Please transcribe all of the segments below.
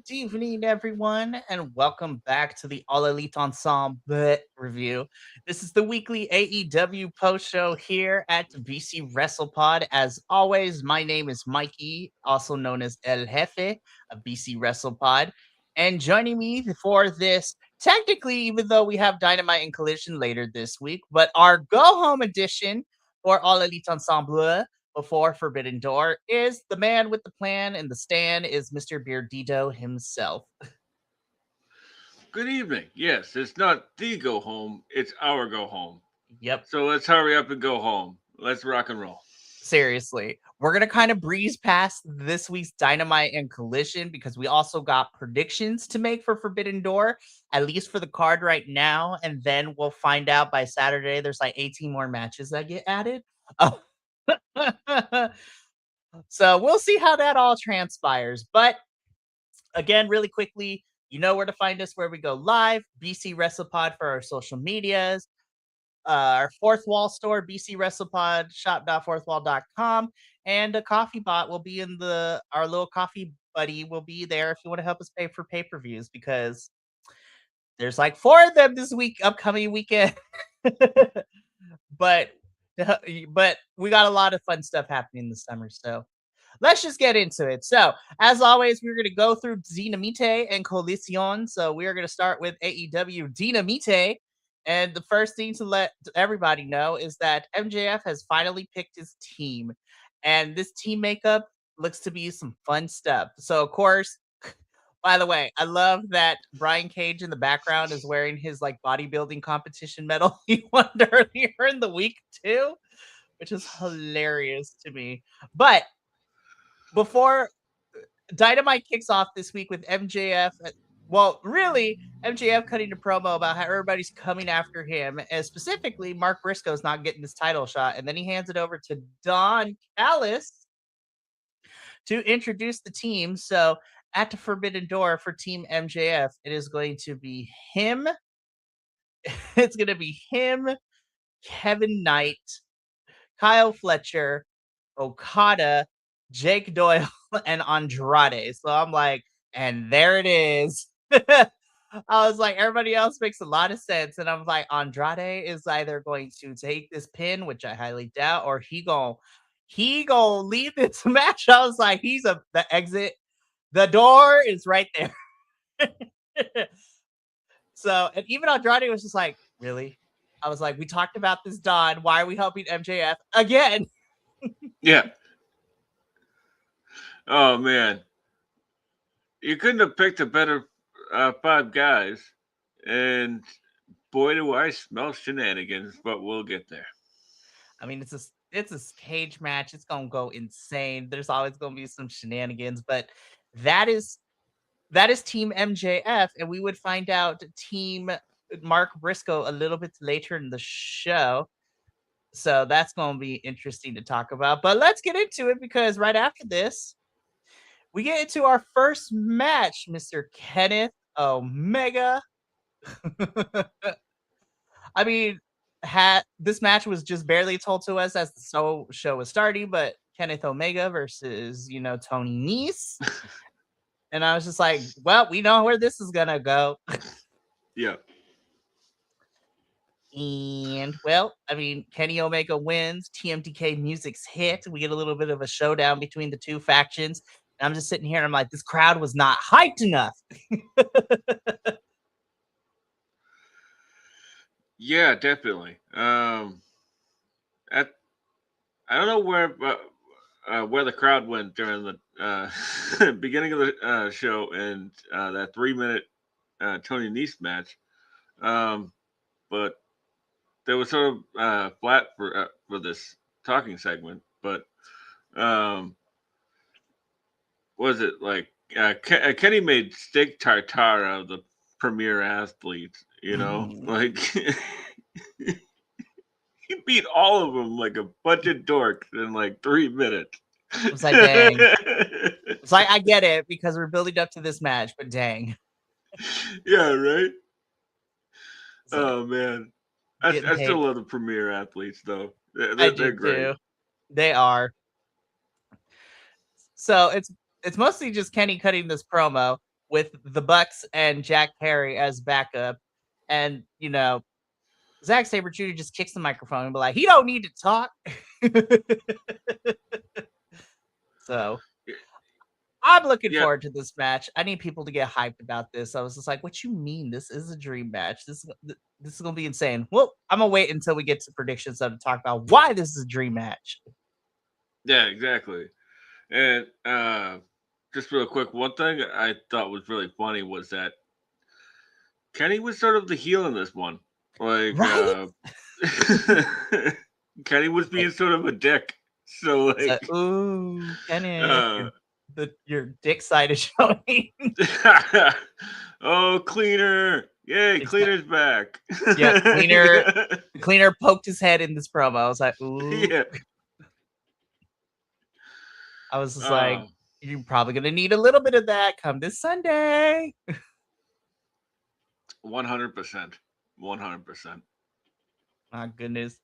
Good evening, everyone, and welcome back to the All Elite Ensemble review. This is the weekly AEW post show here at BC Wrestle Pod. As always, my name is Mikey, also known as El Jefe of BC Wrestle Pod. And joining me for this, technically, even though we have Dynamite and Collision later this week, but our go home edition for All Elite Ensemble before Forbidden Door is the man with the plan, and the stand is Mr. Beardito himself. Good evening. Yes, it's not the go home, it's our go home. Yep, So let's hurry up and go home. Let's rock and roll. seriously. We're going to kind of breeze past this week's Dynamite and Collision because we also got predictions to make for Forbidden Door, at least for the card right now. And then we'll find out by Saturday there's like 18 more matches that get added. Oh. So we'll see how that all transpires. But again, really quickly, you know where to find us where we go live. BC WrestlePod for our social medias. Our fourth wall store, BC WrestlePod, shop.fourthwall.com. And a coffee bot will be in our little coffee buddy will be there if you want to help us pay for pay-per-views because there's like 4 of them this week, upcoming weekend. but but we got a lot of fun stuff happening this summer, so let's just get into it. So, as always, we're going to go through Dynamite and Collision. So, we are going to start with AEW Dynamite. And the first thing to let everybody know is that MJF has finally picked his team. And this team makeup looks to be some fun stuff. So, of course, by the way, I love that Brian Cage in the background is wearing his like bodybuilding competition medal he won earlier in the week, too, which is hilarious to me. But before Dynamite kicks off this week with MJF, well, really, MJF cutting a promo about how everybody's coming after him, and specifically Mark Briscoe's not getting this title shot, and then he hands it over to Don Callis to introduce the team. So at the Forbidden Door for Team MJF, it is going to be him. It's going to be him, Kevin Knight, Kyle Fletcher, Okada, Jake Doyle, and Andrade. So I'm like, and there it is. I was like, everybody else makes a lot of sense. And I was like, Andrade is either going to take this pin, which I highly doubt, or he gonna leave this match. I was like, the exit. The door is right there. So, and even Andrade was just like, really? I was like, we talked about this, Don. Why are we helping MJF again? Yeah. Oh, man. You couldn't have picked a better 5 guys. And boy, do I smell shenanigans, but we'll get there. I mean, it's a cage match. It's gonna go insane. There's always gonna be some shenanigans, but that is Team MJF, and we would find out Team Mark Briscoe a little bit later in the show. So that's gonna be interesting to talk about. But let's get into it because right after this, we get into our first match, Mr. Kenneth Omega. I mean, this match was just barely told to us as the show was starting, but Kenneth Omega versus, Tony Nese. And I was just like, well, we know where this is going to go. Yeah. And, well, I mean, Kenny Omega wins. TMDK music's hit. We get a little bit of a showdown between the two factions. And I'm just sitting here and I'm like, this crowd was not hyped enough. Yeah, definitely. At, I don't know where the crowd went during the beginning of the show and that 3-minute Tony Nese match. But they were sort of flat for this talking segment. But was it like Kenny made steak tartare out of the premier athlete? Like he beat all of them like a bunch of dorks in like 3 minutes. I was like, dang. It's like, I get it because we're building up to this match, but dang. Yeah, right? Oh, man. I still love the premier athletes, though. They're great. Too. They are. So it's mostly just Kenny cutting this promo, with the Bucks and Jack Perry as backup. And, Zack Sabre Jr. just kicks the microphone and be like, he don't need to talk. So I'm looking Yeah, forward to this match. I need people to get hyped about this. I was just like, what you mean? This is a dream match. This is going to be insane. Well, I'm going to wait until we get to predictions to talk about why this is a dream match. yeah, exactly. And just real quick, one thing I thought was really funny was that Kenny was sort of the heel in this one. Like, Right? Kenny was being sort of a dick. So, So, like, ooh, Kenneth, uh, your dick side is showing. oh, Cleaner. Yay, Cleaner's back. Yeah, Cleaner poked his head in this promo. I was like, ooh. Yeah. I was just like, you're probably going to need a little bit of that come this Sunday. 100%. 100%. My goodness.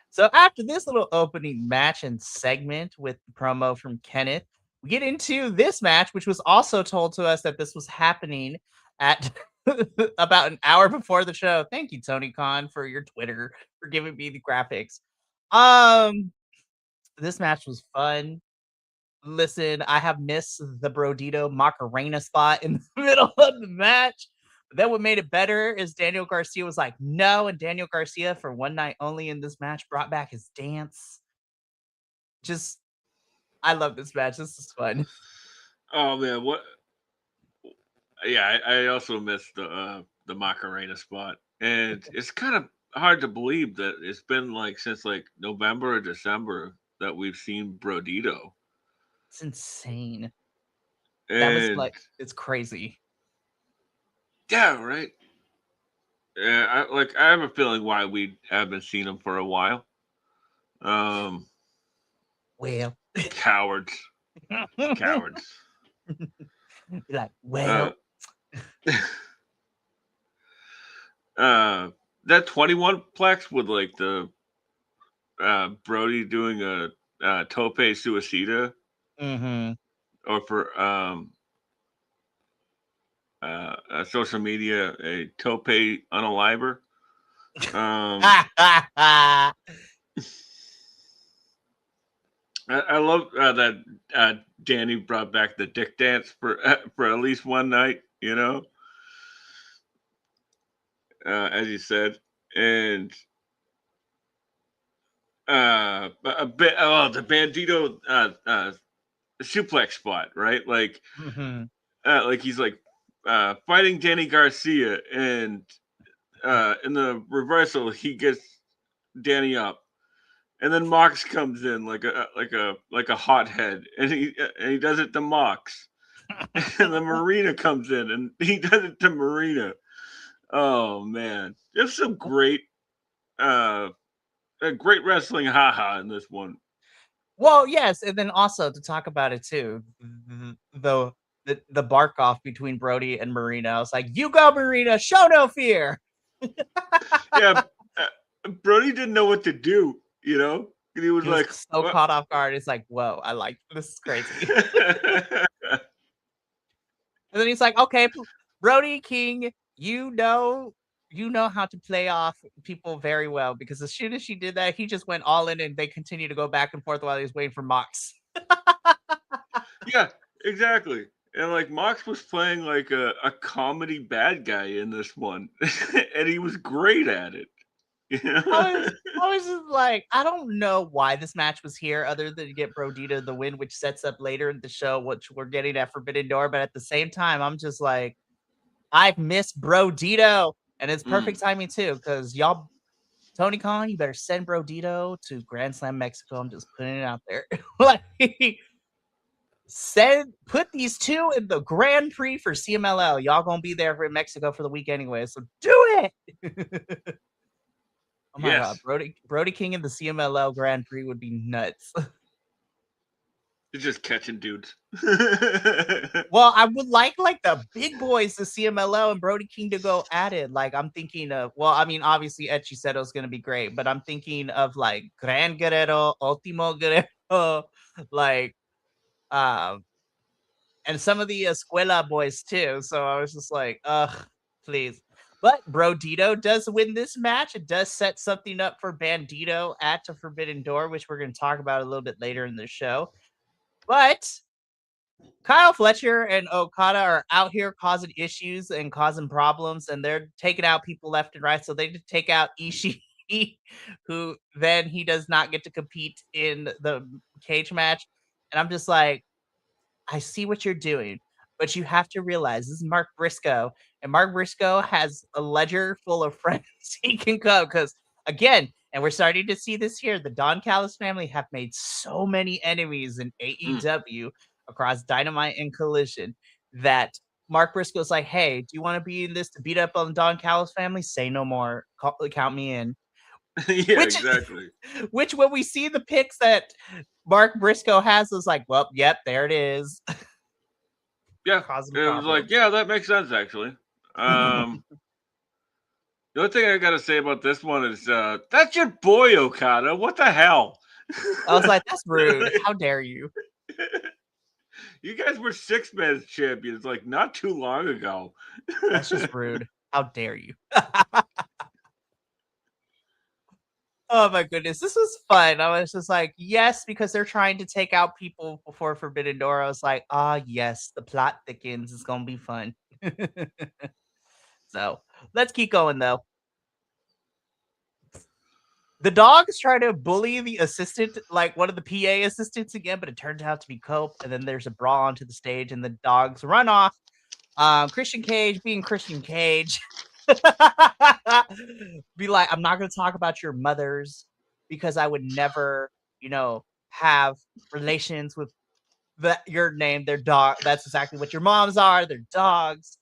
So after this little opening match and segment with the promo from Kenneth, we get into this match, which was also told to us that this was happening at about an hour before the show. Thank you, Tony Khan, for your Twitter, for giving me the graphics. This match was fun. Listen, I have missed the Brodito Macarena spot in the middle of the match. But then what made it better is Daniel Garcia was like, no, and Daniel Garcia, for one night only in this match, brought back his dance. Just, I love this match. This is fun. Oh, man. What? Yeah, I also missed the Macarena spot. And it's kind of hard to believe that it's been like since like November or December that we've seen Brodito. It's insane. That was And like, it's crazy. yeah, right. Yeah, I have a feeling why we haven't seen him for a while. Um, Well, cowards, cowards. like, Uh, well, that 21 plex with like the Brody doing a tope suicida, mm-hmm. or for social media a tope unaliver. I love that Danny brought back the dick dance for at least one night, as you said, and a bit. Oh, the bandito suplex spot, right? Mm-hmm. Like he's like fighting Danny Garcia, and in the reversal, he gets Danny up. And then Mox comes in like a hothead, and he does it to Mox, and then Marina comes in, and he does it to Marina. Oh man, there's some great wrestling haha in this one. Well, yes, and then also to talk about it too, the bark off between Brody and Marina. I was like, "You go, Marina! Show no fear." Yeah, Brody didn't know what to do. And he was He was like, so what? caught off guard. It's like, "Whoa, I like this is crazy." And then he's like, "Okay, Brody King, you know how to play off people very well because as soon as she did that, he just went all in, and they continue to go back and forth while he's waiting for Mox." Yeah, exactly. And like Mox was playing like a comedy bad guy in this one, and he was great at it. I was just like, I don't know why this match was here other than to get Brodita the win, which sets up later in the show, which we're getting at Forbidden Door. But at the same time, I'm just like, I've missed Brodito. And it's perfect timing too, because y'all, Tony Khan, you better send Brodito to Grand Slam Mexico. I'm just putting it out there. Like, put these two in the Grand Prix for CMLL. Y'all gonna be there for Mexico for the week anyway, so do it. Oh my god, Yes, Brody King in the CMLL Grand Prix would be nuts. it's just catching dudes. Well, I would like the big boys, the CMLL and Brody King to go at it. Like I'm thinking of, well, I mean, obviously Ed Chiseto is gonna be great, but I'm thinking of like Gran Guerrero, Ultimo Guerrero, like um and some of the Escuela boys too. So I was just like, ugh, please. But Brodito does win this match. It does set something up for Bandito at the Forbidden Door, which we're going to talk about a little bit later in the show. But Kyle Fletcher and Okada are out here causing issues and causing problems, and they're taking out people left and right. So they just take out Ishii, who then he does not get to compete in the cage match. And I'm just like, I see what you're doing, but you have to realize this is Mark Briscoe, and Mark Briscoe has a ledger full of friends he can go. Because again, and we're starting to see this here, the Don Callis family have made so many enemies in AEW across Dynamite and Collision that Mark Briscoe's like, hey, do you want to be in this to beat up on the Don Callis family? Say no more. Count me in. Yeah, Which, exactly. which when we see the pics that Mark Briscoe has, was like, well, yep, there it is. Yeah, Causing it was problems. like, yeah, that makes sense actually. The only thing I gotta say about this one is that's your boy Okada. What the hell? I was like, that's rude. How dare you? You guys were 6-man champions like not too long ago. That's just rude. How dare you? Oh my goodness, this was fun. I was just like, yes, because they're trying to take out people before Forbidden Door. I was like, yes, the plot thickens. It's gonna be fun. So let's keep going though. The dogs try to bully the assistant, like one of the PA assistants again, but it turns out to be Cope. And then there's a brawl onto the stage, and the dogs run off. Christian Cage being Christian Cage. Be like, I'm not going to talk about your mothers because I would never, have relations with your name. They're dog. That's exactly what your moms are. They're dogs.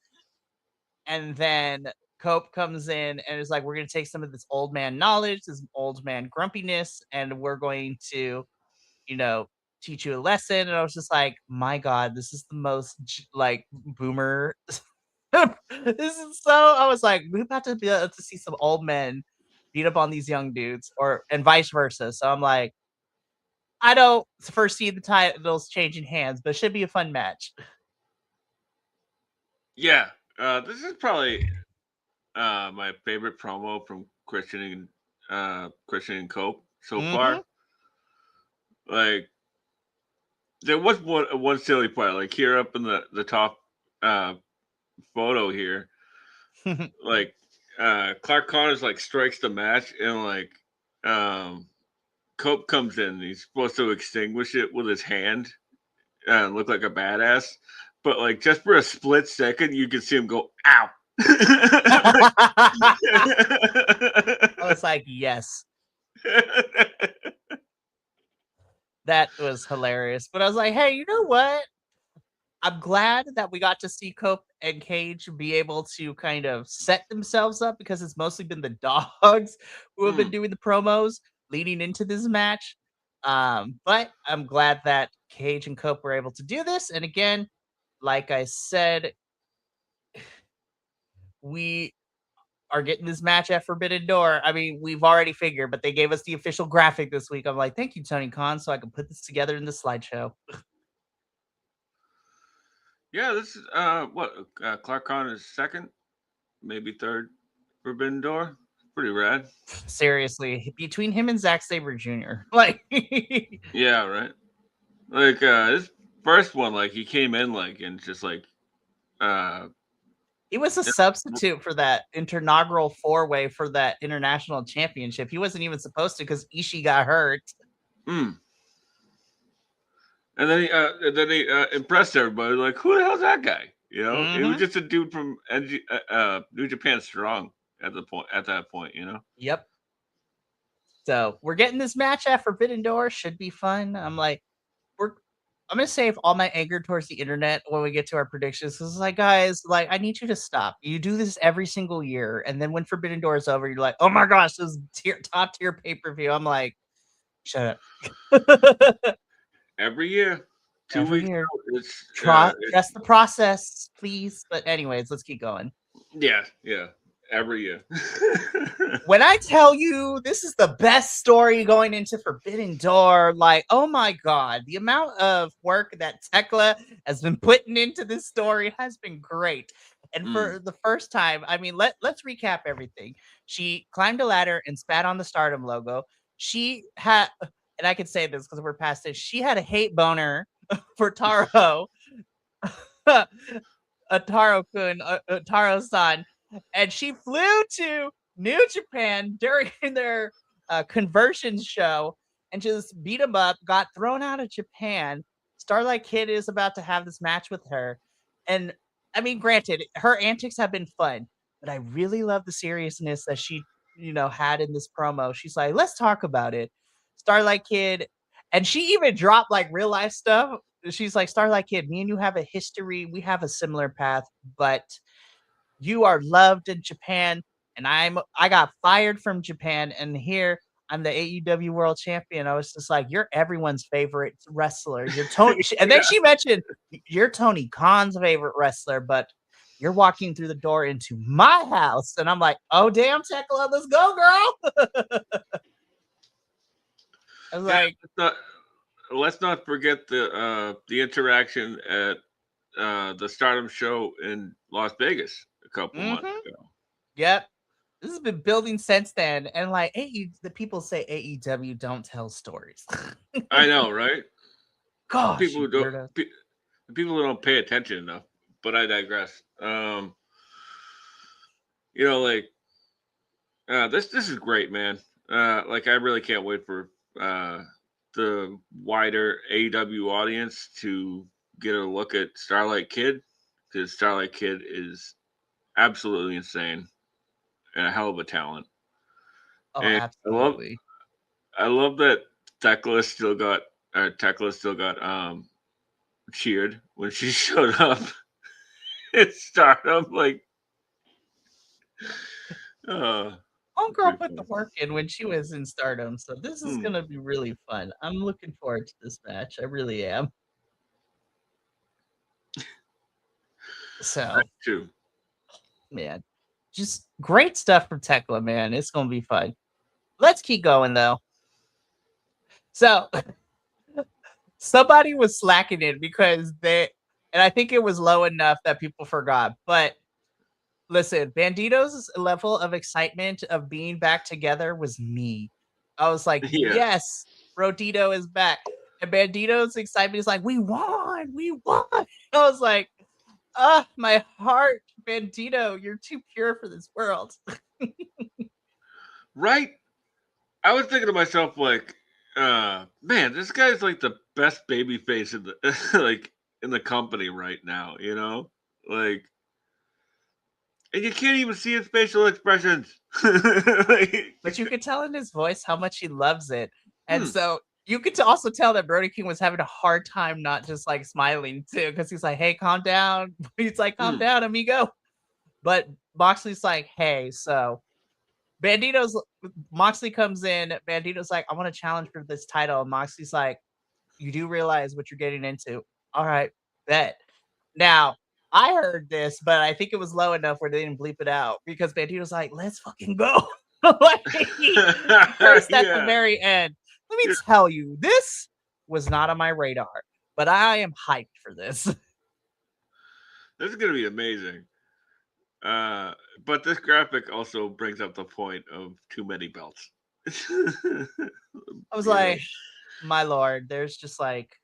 And then Cope comes in and is like, we're going to take some of this old man knowledge, this old man grumpiness, and we're going to, teach you a lesson. And I was just like, my God, this is the most like boomer. This is so. I was like, we're about to be able to see some old men beat up on these young dudes, and vice versa. So I'm like, I don't foresee the titles changing hands, but it should be a fun match. Yeah, this is probably my favorite promo from Christian and Cope so far. Like, there was one silly part, like here up in the top photo here, like Clark Connors like strikes the match, and like Cope comes in. And he's supposed to extinguish it with his hand and look like a badass, but like just for a split second, you can see him go, "Ow." I was like, yes. That was hilarious. But I was like, hey, you know what? I'm glad that we got to see Cope and Cage be able to kind of set themselves up, because it's mostly been the dogs who have been doing the promos leading into this match. But I'm glad that Cage and Cope were able to do this. And again, like I said, we are getting this match at Forbidden Door. I mean, we've already figured, but they gave us the official graphic this week. I'm like, thank you, Tony Khan, so I can put this together in the slideshow. Yeah, this is Clark Connor's second, maybe third Forbidden Door. Pretty rad. Seriously, between him and Zack Sabre Jr., like, yeah, right. Like this first one, like he came in like and just like he was a substitute for that inaugural 4-way for that international championship. He wasn't even supposed to, because Ishii got hurt. And then he impressed everybody. Like, who the hell's that guy? You know, It was just a dude from New Japan Strong at that point. You know. Yep. So we're getting this match at Forbidden Door. Should be fun. I'm like, I'm gonna save all my anger towards the internet when we get to our predictions. It's like, guys, like, I need you to stop. You do this every single year, and then when Forbidden Door is over, you're like, oh my gosh, this is top tier pay-per-view. I'm like, shut up. Every year. 2 weeks. Year. Trust the process, please. But anyways, let's keep going. Yeah. every year. When I tell you this is the best story going into Forbidden Door, like, oh my God, the amount of work that Tekla has been putting into this story has been great. And Mm. for the first time, I mean, let's recap everything. She climbed a ladder and spat on the Stardom logo. She had, and I can say this because we're past it, she had a hate boner for Taro, Taro-kun, Taro-san, and she flew to New Japan during their conversion show and just beat him up, got thrown out of Japan. Starlight Kid is about to have this match with her. And I mean, granted, her antics have been fun, but I really love the seriousness that she, had in this promo. She's like, let's talk about it. Starlight Kid, and she even dropped like real life stuff. She's like, Starlight Kid, me and you have a history. We have a similar path, but you are loved in Japan, and I got fired from Japan, and here I'm the AEW World Champion. I was just like, you're everyone's favorite wrestler. You're Tony, and then she mentioned you're Tony Khan's favorite wrestler, but you're walking through the door into my house, and I'm like, oh damn, Tekla, let's go, girl. I was Yeah, like, let's not forget the interaction at the Stardom show in Las Vegas a couple months mm-hmm, ago. yep. This has been building since then, and like the people say AEW don't tell stories. I know, right? The Gosh, people you who don't weirdo. the people who don't pay attention enough. But I digress. Like this is great, man. Like I really can't wait for the wider AEW audience to get a look at Starlight Kid, because Starlight Kid is absolutely insane and a hell of a talent. Oh, And absolutely. I love that Tekla still got cheered when she showed up at Stardom. Like, uh, Homegirl pretty put the fun. work in when she was in Stardom, so this is Hmm. gonna be really fun. I'm looking forward to this match. I really am. I So, too. man, just great stuff from Tekla, man. It's gonna be fun. Let's keep going though. So, somebody was slacking it because and I think it was low enough that people forgot, but listen, Bandito's level of excitement of being back together was me. I was like, Yeah. yes, Rodito is back. And Bandito's excitement is like, we won, we won. I was like, ah, my heart, Bandito, you're too pure for this world. Right? I was thinking to myself, like, man, this guy's like the best baby face in the like in the company right now, Like, and you can't even see his facial expressions. Like, But you could tell in his voice how much he loves it. And hmm, so you could also tell that Brody King was having a hard time not just like smiling too, because he's like, hey, calm down. He's like, calm hmm, down, amigo. But Moxley's like, hey, so Bandito's Moxley comes in. Bandito's like, I want to challenge for this title. And Moxley's like, you do realize what you're getting into. All right, bet. Now, I heard this, but I think it was low enough where they didn't bleep it out because Bandito's like, let's fucking go. Like, cursed at the yeah, very end. Let me tell you, this was not on my radar, but I am hyped for this. this is gonna be amazing. Uh, but this graphic also brings up the point of too many belts. you I was know, like, my lord, there's just like,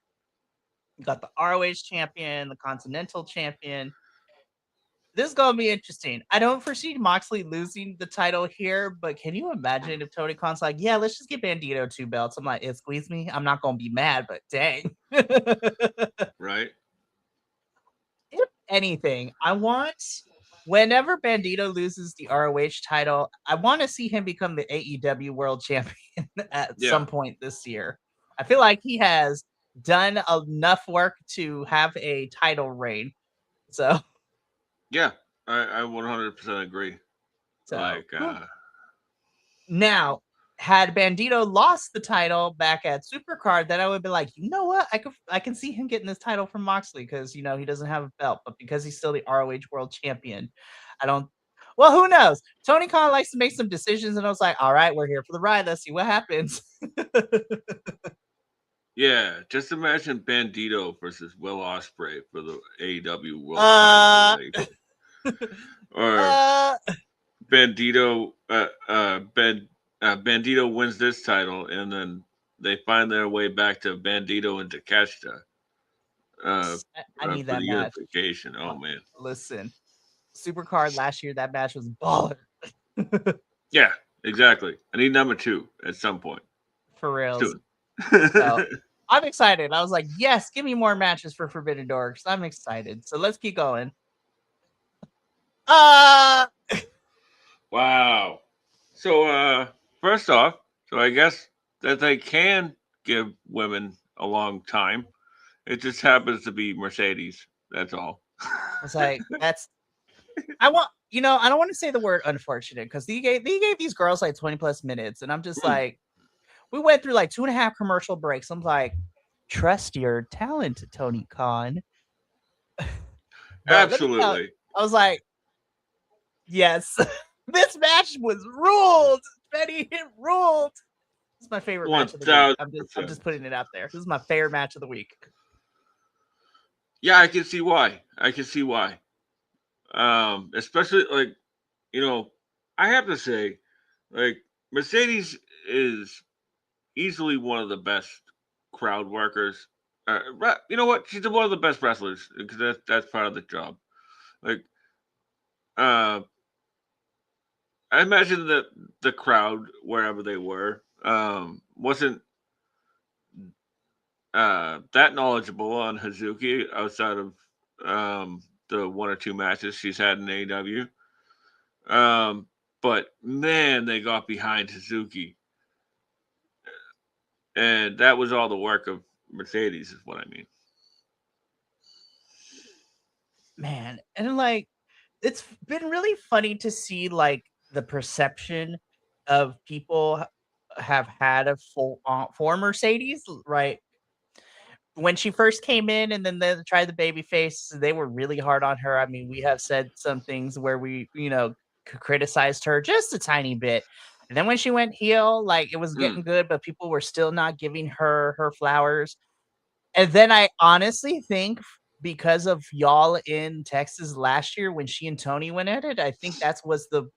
you got the ROH champion, the Continental champion. This is gonna be interesting. I don't foresee Moxley losing the title here, but can you imagine if Tony Khan's like, yeah, let's just get Bandito 2 belts? I'm like, it squeeze me. I'm not gonna be mad, but dang. right? If anything, I want whenever Bandito loses the ROH title, I want to see him become the AEW World Champion at Yeah, some point this year. I feel like he has done enough work to have a title reign. So, yeah, I 100% agree. so Like, now, had Bandito lost the title back at Supercard, then I would be like, you know what? I can see him getting this title from Moxley because he doesn't have a belt, but because he's still the ROH World Champion, I don't. Well, who knows? Tony Khan likes to make some decisions, and I was like, all right, we're here for the ride. Let's see what happens. Yeah, just imagine Bandito versus Will Ospreay for the AEW World uh, Title, or uh, Bandito, Bandito wins this title, and then they find their way back to Bandito and Takeshita I need for that the match. unification. Oh man, Listen, Supercard last year, that match was baller. yeah, exactly. I need number 2 at some point For reals. soon. So I'm excited. I was like, yes, give me more matches for Forbidden Door because I'm excited. So let's keep going. Wow. So first off, so I guess that they can give women a long time. It just happens to be Mercedes. That's all. I was like, I don't want to say the word unfortunate because they gave these girls like 20 plus minutes, and I'm just like, we went through like 2.5 commercial breaks. I'm like, trust your talent, Tony Khan. But let me tell you, Absolutely. I was like, yes, this match was ruled. Betty, it ruled. This is my favorite match of the week. I'm just putting it out there. This is my favorite match of the week. Yeah, I can see why. Especially like, I have to say, like, Mercedes is easily one of the best crowd workers. You know what? She's one of the best wrestlers because that's part of the job. Like, uh, I imagine that the crowd wherever they were wasn't that knowledgeable on Hazuki outside of the 1 or 2 matches she's had in AEW. But man, they got behind Hazuki, and that was all the work of Mercedes, is what I mean. Man, and like, it's been really funny to see like the perception of people have had of for Mercedes, right? When she first came in and then they tried the baby face, they were really hard on her. I mean, we have said some things where we, criticized her just a tiny bit. And then when she went heel, like it was getting good, but people were still not giving her her flowers. And then I honestly think because of y'all in Texas last year when she and Tony went at it, I think that was the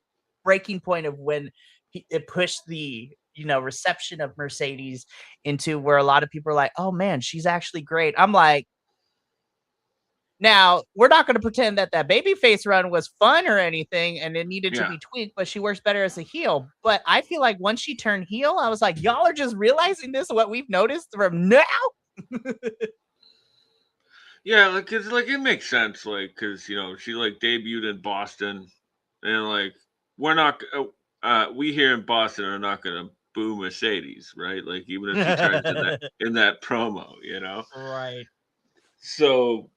breaking point of when it pushed the reception of Mercedes into where a lot of people are like, oh man, she's actually great. I'm like, now we're not going to pretend that babyface run was fun or anything and it needed to be tweaked, but she works better as a heel. But I feel like once she turned heel, I was like, y'all are just realizing this, what we've noticed from now. Yeah, like, cause like it makes sense, like, cause she like debuted in Boston, and like we're not, we here in Boston are not gonna boo Mercedes, right? Like even if she turns in that promo, Right. So,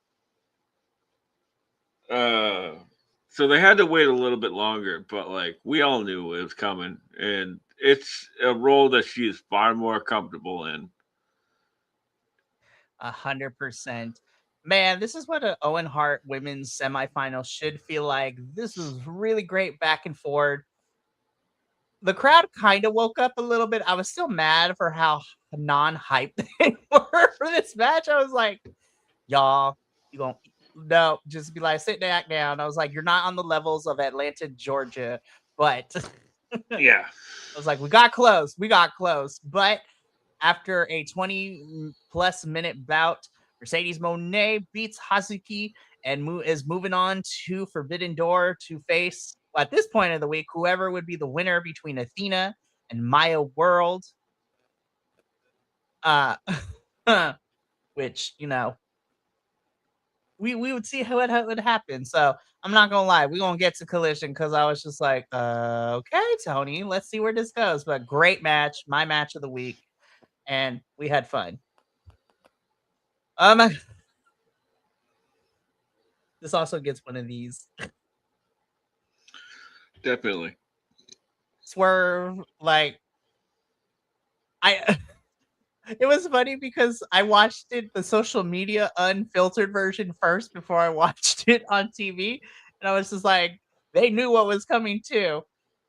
so they had to wait a little bit longer, but like we all knew it was coming, and it's a role that she is far more comfortable in. 100%. Man, this is what an Owen Hart women's semifinal should feel like. This was really great back and forth. The crowd kind of woke up a little bit. I was still mad for how non-hyped they were for this match. I was like, y'all, you gonna no, just be like, sit back down. I was like, you're not on the levels of Atlanta, Georgia, but Yeah. I was like, we got close. But after a 20 plus minute bout, Mercedes Moné beats Hazuki and is moving on to Forbidden Door to face, at this point of the week, whoever would be the winner between Athena and Maya World. Which, we would see how it would happen. So I'm not gonna lie, we're gonna get to Collision because I was just like, okay, Tony, let's see where this goes. But great match, my match of the week, and we had fun. This also gets one of these. Definitely. Swerve, like I it was funny because I watched it the social media unfiltered version first before I watched it on TV. And I was just like, They knew what was coming too.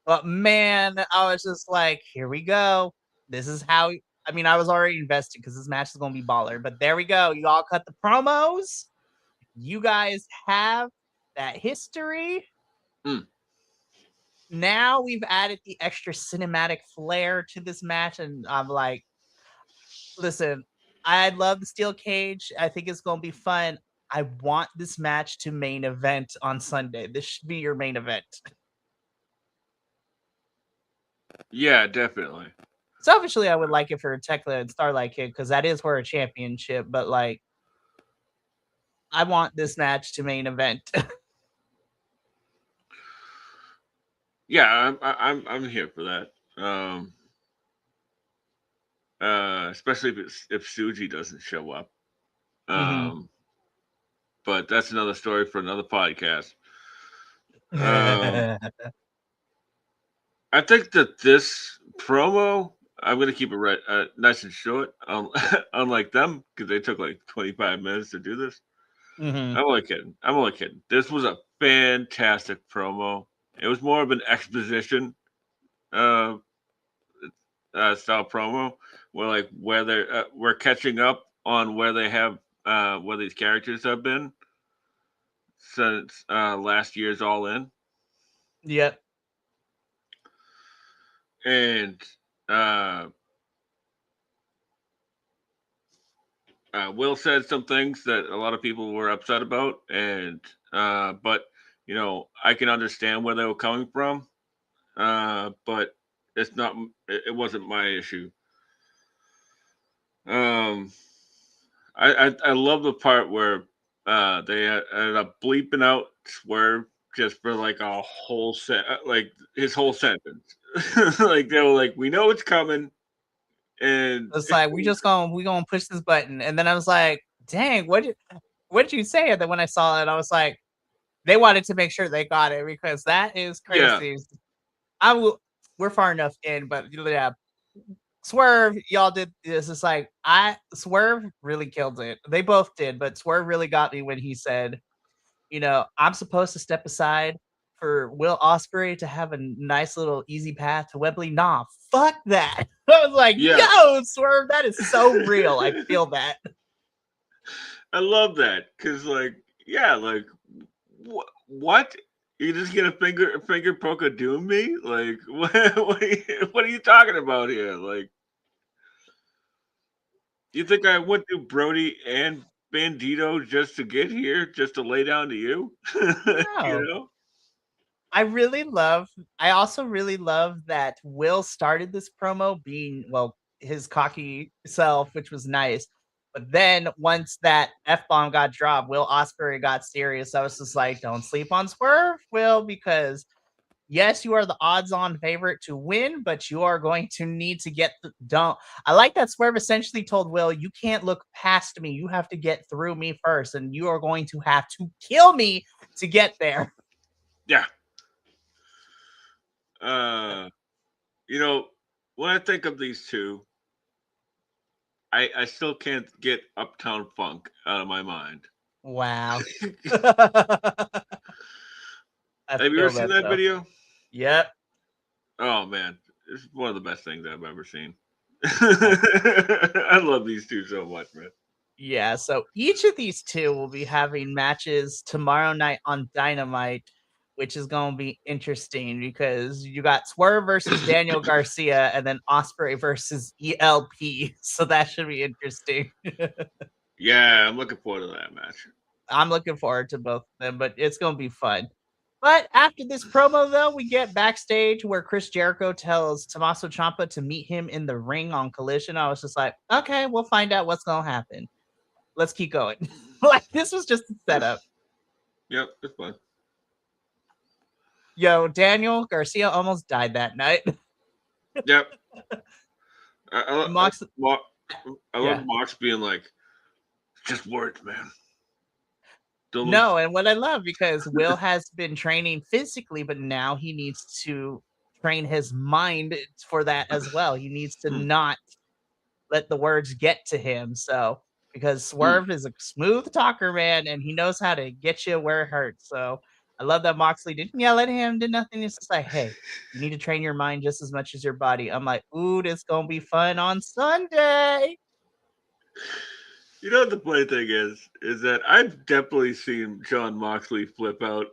But man, I was just like, here we go. This is how. I mean, I was already invested because this match is going to be baller. But there we go. You all cut the promos. You guys have that history. Mm. Now we've added the extra cinematic flair to this match, and I'm like, listen, I love the steel cage. I think it's going to be fun. I want this match to main event on Sunday. This should be your main event. Yeah, definitely. Selfishly, I would like it for Tekla and Starlight Kid because that is for a championship. But like, I want this match to main event. Yeah, I'm here for that. Especially if Suji doesn't show up. Mhm. But that's another story for another podcast. Um, I think that this promo, I'm gonna keep it nice and short. Unlike them, because they took like 25 minutes to do this. Mhm. I'm only kidding. I'm only kidding. This was a fantastic promo. It was more of an exposition uh, style promo, where like we're catching up on where they have where these characters have been since last year's All In, Yep. and uh, Will said some things that a lot of people were upset about, and but I can understand where they were coming from, but it's not. It wasn't my issue. Um, I love the part where they ended up bleeping out Swerve just for like a whole like his whole sentence. Like they were like, "We know it's coming," and It's like we gonna push this button, and then I was like, "Dang, what did you say?" And then when I saw it, I was like, "They wanted to make sure they got it because that is yeah, crazy." I will. We're far enough in, but yeah, Swerve, y'all did this. It's like Swerve really killed it. They both did, but Swerve really got me when he said, I'm supposed to step aside for Will Ospreay to have a nice little easy path to Wembley. Nah, fuck that. I was like, yeah. yo, Swerve, that is so real. I feel that. I love that because, like, yeah, like, what? You just get a finger poke of doom me? Like, what are you talking about here? Like, you think I went through Brody and Bandito just to get here, just to lay down to you? You No. know? I also really love that Will started this promo being, well, his cocky self, which was nice. But then once that F bomb got dropped, Will Ospreay got serious. I was just like, don't sleep on Swerve, Will, because yes, you are the odds on favorite to win, but you are going to need to don't. I like that Swerve essentially told Will, you can't look past me. You have to get through me first, and you are going to have to kill me to get there. Yeah. Uh, you know, when I think of these two, I still can't get Uptown Funk out of my mind. Wow. I Have you ever feel seen that that though. video? Yep. Oh man, it's one of the best things I've ever seen. I, I love these two so much, man. yeah. So each of these two will be having matches tomorrow night on Dynamite, which is going to be interesting because you got Swerve versus Daniel Garcia and then Osprey versus ELP. So that should be interesting. Yeah, I'm looking forward to that match. I'm looking forward to both of them, but it's going to be fun. But after this promo, though, we get backstage where Chris Jericho tells Tommaso Ciampa to meet him in the ring on Collision. I was just like, okay, we'll find out what's going to happen. Let's keep going. Like, this was just a setup. Yep, it's fun. Yo, Daniel Garcia almost died that night. Yep. And Mox, I love yeah. Mox being like, just words, man. Don't No, and what I love because Will has been training physically, but now he needs to train his mind for that as well. He needs to not let the words get to him. So because Swerve is a smooth talker, man, and he knows how to get you where it hurts. So I love that Moxley didn't yell at him, did nothing. It's just like, hey, you need to train your mind just as much as your body. I'm like, ooh, this gonna be fun on Sunday. You know what the funny thing is that I've definitely seen John Moxley flip out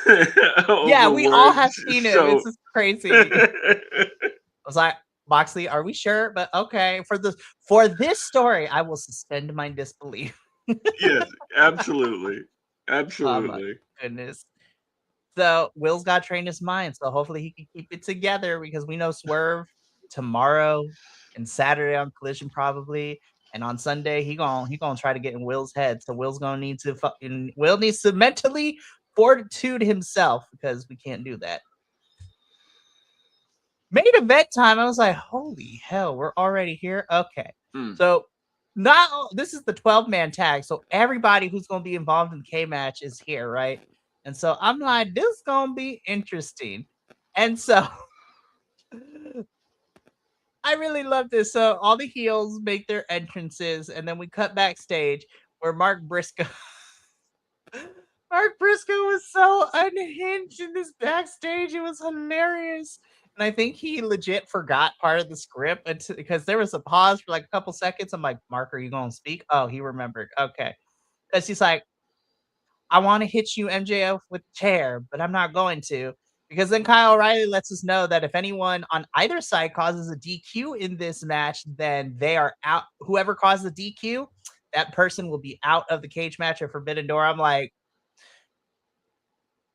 Yeah, over we all have words. seen him. It's So just crazy. I was like, Moxley, are we sure? But okay, for this story, I will suspend my disbelief. yes, absolutely, Oh my absolutely. goodness. So Will's got to train his mind. So hopefully he can keep it together because we know Swerve tomorrow and Saturday on Collision probably, and on Sunday he gonna try to get in Will's head. So Will's gonna need to Will needs to mentally fortitude himself because we can't do that. Main event time. I was like, holy hell, we're already here. Okay, Mm. so this is the 12-man tag, so everybody who's gonna be involved in the K match is here, right? And so I'm like, this is gonna be interesting. And so I really love this. So all the heels make their entrances, and then we cut backstage where Mark Briscoe. Mark Briscoe was so unhinged in this backstage. It was hilarious. And I think he legit forgot part of the script because there was a pause for like a couple seconds. I'm like, Mark, are you going to speak? Oh, he remembered. Okay. Because he's like, I want to hit you, MJF, with the chair, but I'm not going to. Because then Kyle O'Reilly lets us know that if anyone on either side causes a DQ in this match, then they are out. Whoever causes the DQ, that person will be out of the cage match or Forbidden Door. I'm like,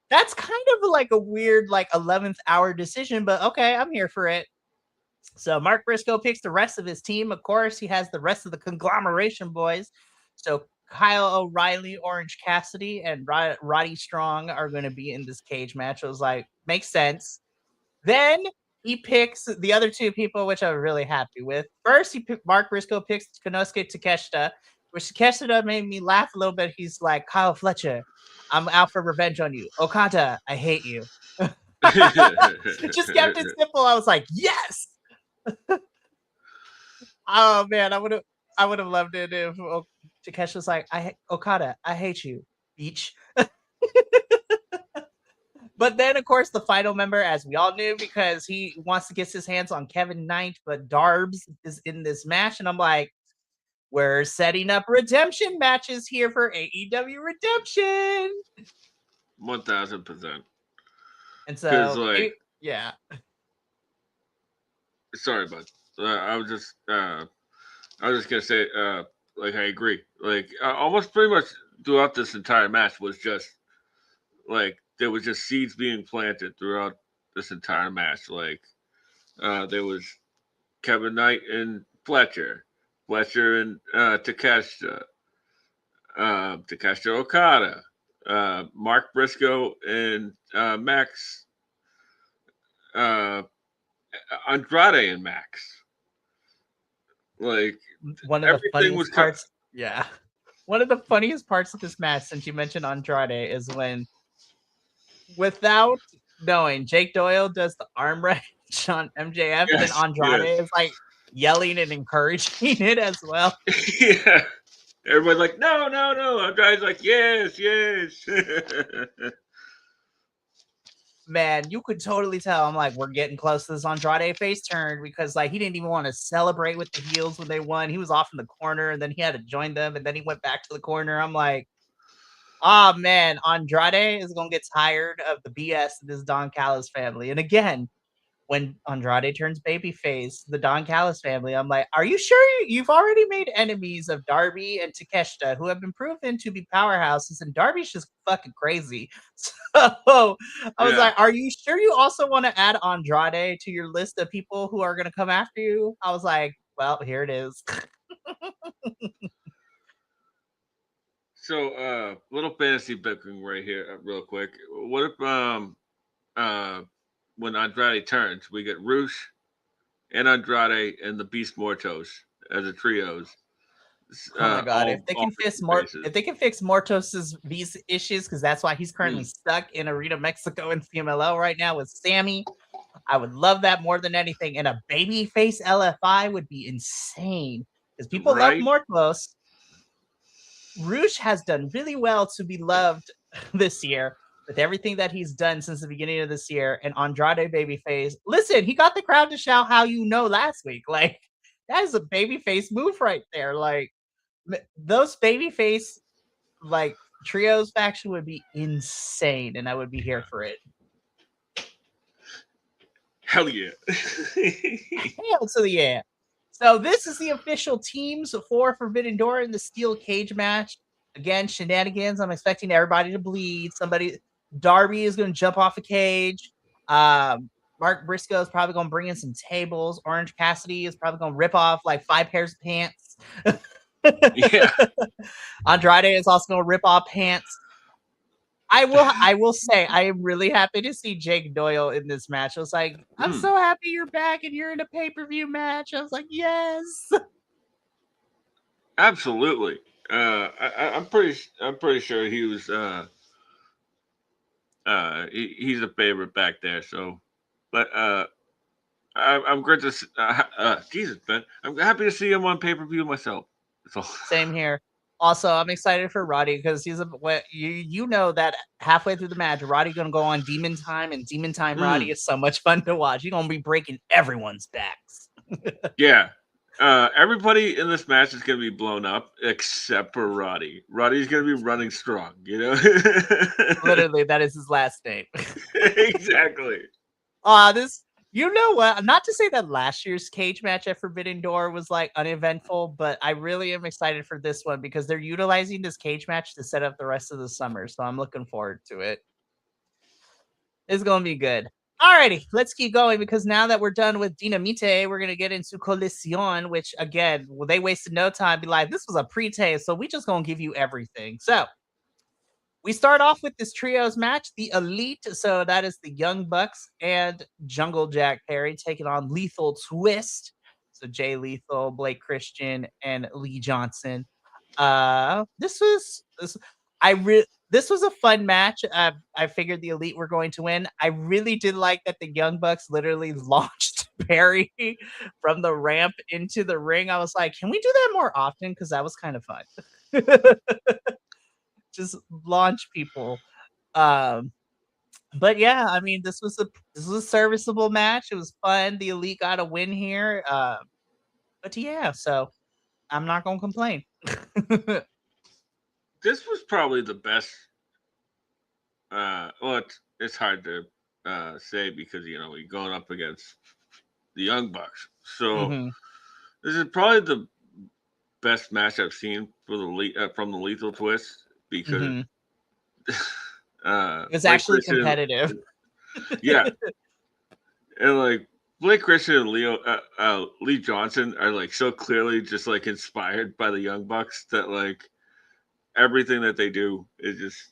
that's kind of like a weird, like 11th hour decision, but okay, I'm here for it. So Mark Briscoe picks the rest of his team. Of course, he has the rest of the conglomeration boys. So Kyle O'Reilly, Orange Cassidy, and Roddy Strong are going to be in this cage match. I was like, makes sense. Then he picks the other two people, which I'm really happy with. First, Mark Briscoe picks Konosuke Takeshita, which Takeshita made me laugh a little bit. He's like, Kyle Fletcher, I'm out for revenge on you. Okada, I hate you. Just kept it simple. I was like, yes. Oh man, I would have loved it if Takeshi was like, Okada, I hate you, beach. But then, of course, the final member, as we all knew, because he wants to get his hands on Kevin Knight, but Darbs is in this match, and I'm like, we're setting up redemption matches here for AEW Redemption. 1000%. And Because so, yeah. Sorry, but I was just gonna say, like I agree. Like almost pretty much throughout this entire match was just like there was just seeds being planted throughout this entire match. Like there was Kevin Knight and Fletcher and Takeshita, Takeshita Okada, Mark Briscoe and Max, uh, Andrade and Max. Like One of the funniest parts. Yeah. One of the funniest parts of this match, since you mentioned Andrade, is when, without knowing, Jake Doyle does the arm wrench on MJF, and then Andrade is like yelling and encouraging it as well. Yeah. Everybody's like, no. Andrade's like, yes. Man, you could totally tell. I'm like, we're getting close to this Andrade face turn because like he didn't even want to celebrate with the heels when they won. He was off in the corner and then he had to join them and then he went back to the corner. I'm like, oh man, Andrade is gonna get tired of the BS of this Don Callis family. And again, when Andrade turns babyface, the Don Callis family, I'm like, are you sure you've already made enemies of Darby and Takeshita, who have been proven to be powerhouses, and Darby's just fucking crazy. So I was like, are you sure you also want to add Andrade to your list of people who are going to come after you? I was like, well, here it is. So, little fantasy booking right here, real quick. What if when Andrade turns, we get Roosh and Andrade and the Beast Mortos as a trios. Oh my god! If they can fix Mortos's visa issues, because that's why he's currently stuck in Arena Mexico and CMLL right now with Sammy, I would love that more than anything. And a babyface LFI would be insane because people love Mortos. Roosh has done really well to be loved this year, with everything that he's done since the beginning of this year, and Andrade babyface. Listen, he got the crowd to shout "How you know" last week. Like that is a babyface move right there. Like those babyface like trios faction would be insane, and I would be here for it. Hell yeah. Hell to the yeah. So this is the official teams for Forbidden Door in the steel cage match. Again, shenanigans. I'm expecting everybody to bleed. Darby is going to jump off a cage. Mark Briscoe is probably going to bring in some tables. Orange Cassidy is probably going to rip off like 5 pairs of pants. Yeah. Andrade is also going to rip off pants. I will say I am really happy to see Jake Doyle in this match. I was like, I'm so happy you're back and you're in a pay-per-view match. I was like, yes. Absolutely. I'm pretty sure he was he's a favorite back there. So, but I'm great to Jesus, Ben. I'm happy to see him on pay-per-view myself. So. Same here. Also, I'm excited for Roddy because you know that halfway through the match, Roddy gonna go on Demon Time, and Demon Time Roddy is so much fun to watch. He's gonna be breaking everyone's backs. Yeah. Everybody in this match is gonna be blown up except for Roddy. Roddy's gonna be running strong, you know. Literally, that is his last name. Exactly. You know what? Not to say that last year's cage match at Forbidden Door was like uneventful, but I really am excited for this one because they're utilizing this cage match to set up the rest of the summer. So I'm looking forward to it. It's going to be good. Alrighty, let's keep going because now that we're done with Dynamite, we're going to get into Collision, which again, they wasted no time. Be like, this was a pre-taste, so we just going to give you everything. So we start off with this trios match, the Elite. So that is the Young Bucks and Jungle Jack Perry taking on Lethal Twist. So Jay Lethal, Blake Christian, and Lee Johnson. This was a fun match. I figured the Elite were going to win. I really did like that the Young Bucks literally launched Perry from the ramp into the ring. I was like, can we do that more often? Because that was kind of fun. Just launch people. But yeah, I mean, this was a serviceable match. It was fun. The Elite got a win here. But yeah, so I'm not gonna complain. This was probably the best. Well, it's hard to say because you're going up against the Young Bucks. So this is probably the best match I've seen for from the Lethal Twist because it was actually competitive. Yeah, and like Blake Christian and Lee Johnson are like so clearly just like inspired by the Young Bucks that like everything that they do is just.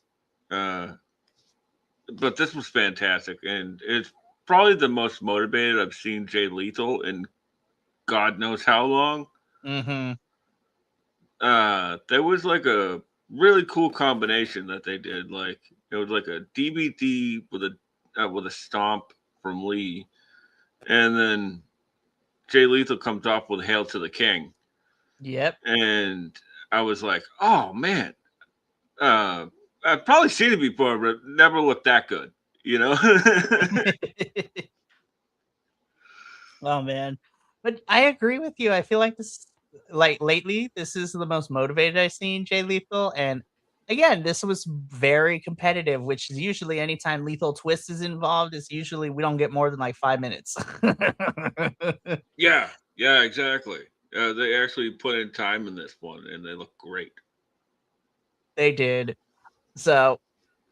But this was fantastic, and it's probably the most motivated I've seen Jay Lethal in God knows how long. There was like a really cool combination that they did. Like it was like a DBD with a stomp from Lee, and then Jay Lethal comes off with Hail to the King. Yep. And I was like, oh man, I've probably seen it before, but it never looked that good, you know? Oh man. But I agree with you. I feel like lately, this is the most motivated I've seen Jay Lethal. And again, this was very competitive, which is usually anytime Lethal Twist is involved, it's usually we don't get more than like 5 minutes. Yeah, exactly. They actually put in time in this one, and they look great. They did. So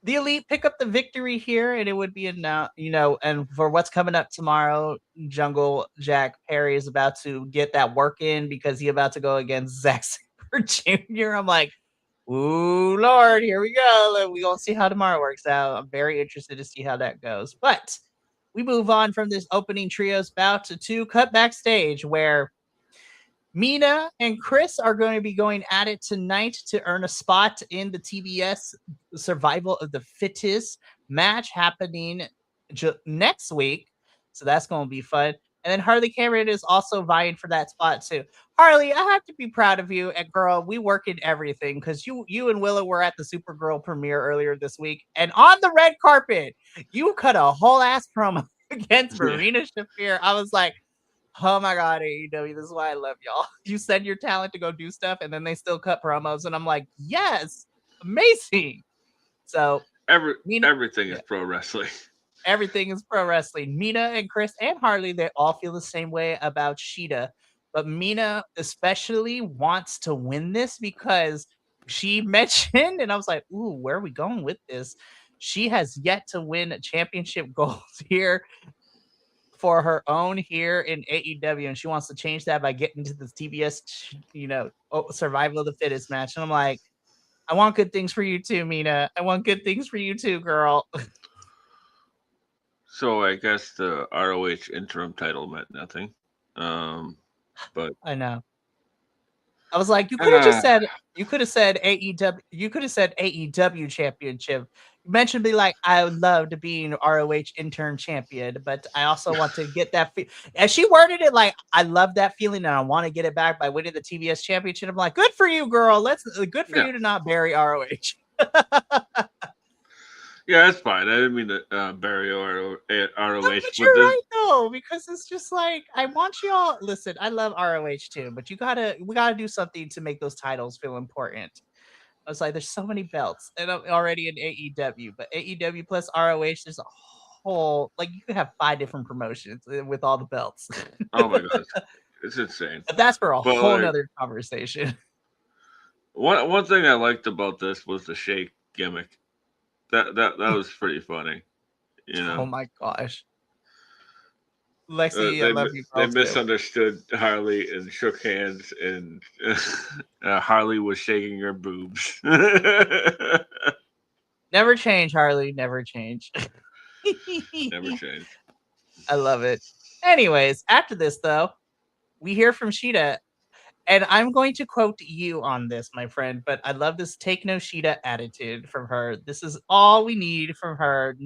the Elite pick up the victory here, and it would be and for what's coming up tomorrow, Jungle Jack Perry is about to get that work in because he's about to go against Zack Sabre Jr. I'm like, ooh, Lord, here we go. We're going to see how tomorrow works out. I'm very interested to see how that goes. But we move on from this opening trios bout to cut backstage where Mina and Chris are going to be going at it tonight to earn a spot in the TBS Survival of the Fittest match happening next week. So that's going to be fun. And then Harley Cameron is also vying for that spot too. Harley, I have to be proud of you. And girl, we work in everything because you and Willow were at the Supergirl premiere earlier this week. And on the red carpet, you cut a whole ass promo against Yeah. Marina Shafir. I was like, oh my God, AEW, this is why I love y'all. You send your talent to go do stuff and then they still cut promos. And I'm like, yes, amazing. So Mina, Everything yeah, is pro wrestling. everything is pro wrestling. Mina and Chris and Harley, they all feel the same way about Sheeta. But Mina especially wants to win this because she mentioned, and I was like, ooh, where are we going with this? She has yet to win championship goals here for her own here in AEW, and she wants to change that by getting to this TBS, survival of the fittest match. And I'm like, I want good things for you too, Mina. I want good things for you too, girl. So I guess the ROH interim title meant nothing. But I know. I was like, uh, you could have said AEW, you could have said AEW championship. You mentioned be like, I would love to be an ROH intern champion, but I also want to get that. And she worded it like, I love that feeling and I want to get it back by winning the TBS championship. I'm like, good for you, girl. Good for yeah, you to not bury ROH. yeah, that's fine. I didn't mean to bury ROH, But but you're this, right though, because it's just like I want y'all. Listen, I love ROH too, but we gotta do something to make those titles feel important. I was like, there's so many belts, and I'm already in AEW, but AEW plus ROH, there's a whole like you could have 5 different promotions with all the belts. oh my god, it's insane. But that's for a But whole like nother conversation. one thing I liked about this was the shake gimmick. That was pretty funny. You Oh know, my gosh, Lexi, I love you, they girl too. misunderstood Harley and shook hands, and Harley was shaking her boobs. Never change, Harley. Never change. Never changed. I love it. Anyways, after this though, we hear from Sheeta, and I'm going to quote you on this, my friend, but I love this take no Sheeta attitude from her. This is all we need from her.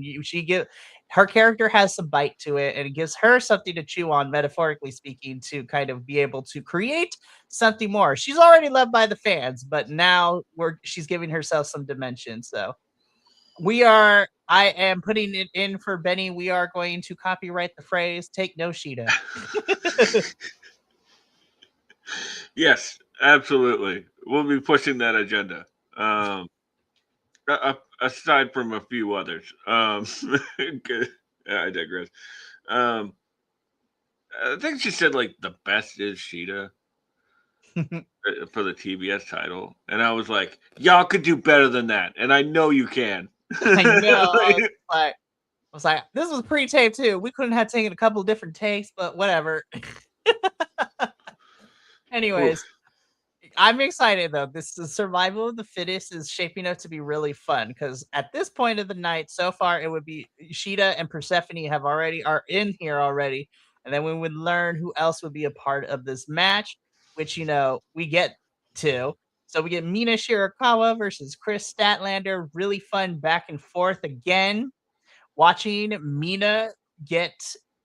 Her character has some bite to it, and it gives her something to chew on, metaphorically speaking, to kind of be able to create something more. She's already loved by the fans, but now she's giving herself some dimension. So I am putting it in for Benny. We are going to copyright the phrase "Take no Sheeta." Yes, absolutely. We'll be pushing that agenda. Aside from a few others. I digress. Um, I think she said like the best is Sheeta for the TBS title, and I was like, y'all could do better than that, and I know you can. I know. Like, I was like, this was pre-taped too. We couldn't have taken a couple of different takes, but whatever. Anyways, oof. I'm excited though. This the survival of the fittest is shaping up to be really fun because at this point of the night, so far it would be Sheeta and Persephone are in here already, and then we would learn who else would be a part of this match, which we get to. So we get Mina Shirakawa versus Chris Statlander. Really fun back and forth again. Watching Mina get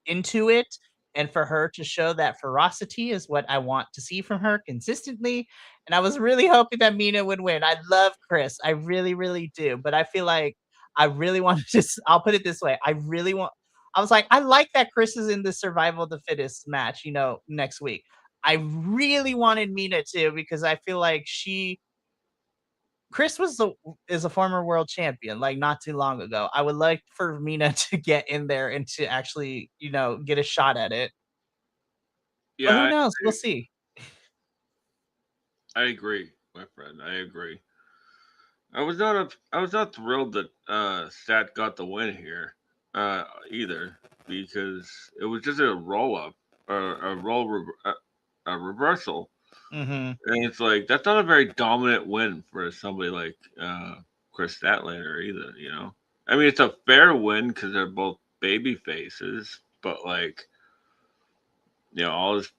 into it and for her to show that ferocity is what I want to see from her consistently. And I was really hoping that Mina would win. I love Chris. I really, really do. But I feel like I really want to just, I'll put it this way. I was like, I like that Chris is in the survival of the fittest match, next week. I really wanted Mina to because I feel like Chris is a former world champion, like not too long ago. I would like for Mina to get in there and to actually, get a shot at it. But Yeah, who knows? We'll see. I agree, my friend. I agree. I was not thrilled that Stat got the win here either because it was just a roll up or a reversal, Hmm. and it's like that's not a very dominant win for somebody like Chris Statlander either. You know, I mean it's a fair win because they're both baby faces, but like all is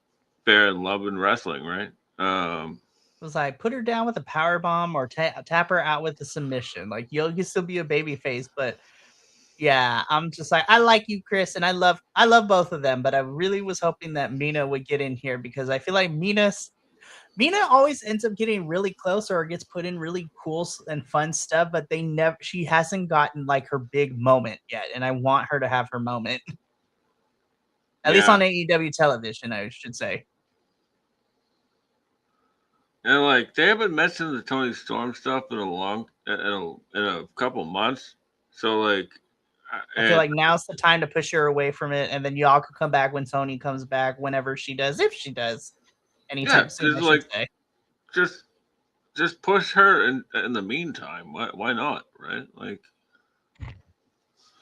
fair in love and wrestling, right? It was like put her down with a power bomb or tap her out with a submission. Like you can still be a baby face, but Yeah, I'm just like, I like you, Chris, and I love both of them, but I really was hoping that Mina would get in here because I feel like Mina always ends up getting really close or gets put in really cool and fun stuff, but she hasn't gotten like her big moment yet, and I want her to have her moment. At least on Yeah. AEW television, I should say. And like they haven't mentioned the Tony Storm stuff in a couple months. So like, I feel and like now's the time to push her away from it, and then y'all could come back when Tony comes back, whenever she does, if she does, yeah, anytime soon, just I should like say. just just push her in the meantime. Why not? Right? Like,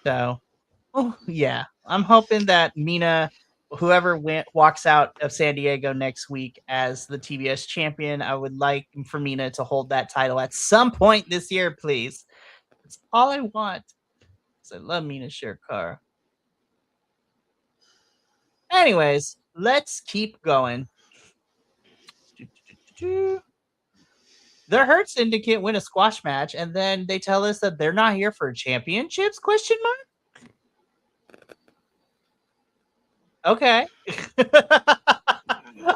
So, oh yeah, I'm hoping that Mina, whoever walks out of San Diego next week as the TBS champion, I would like for Mina to hold that title at some point this year, please. That's all I want. 'Cause I love Mina Shirkar. Anyways, let's keep going. The Hurt Syndicate win a squash match, and then they tell us that they're not here for championships? Question mark. Okay.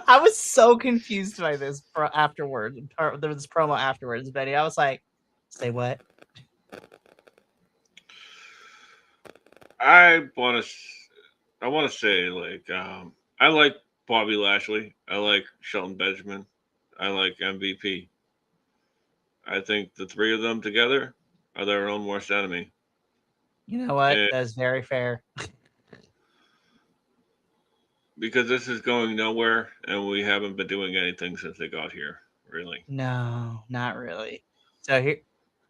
I was so confused by this afterwards. There was this promo afterwards, Betty. I was like, "Say what?" I want to say like I like Bobby Lashley. I like Shelton Benjamin. I like MVP. I think the three of them together are their own worst enemy. You know what? And That's very fair. because this is going nowhere and we haven't been doing anything since they got here, really. No, not really. So here,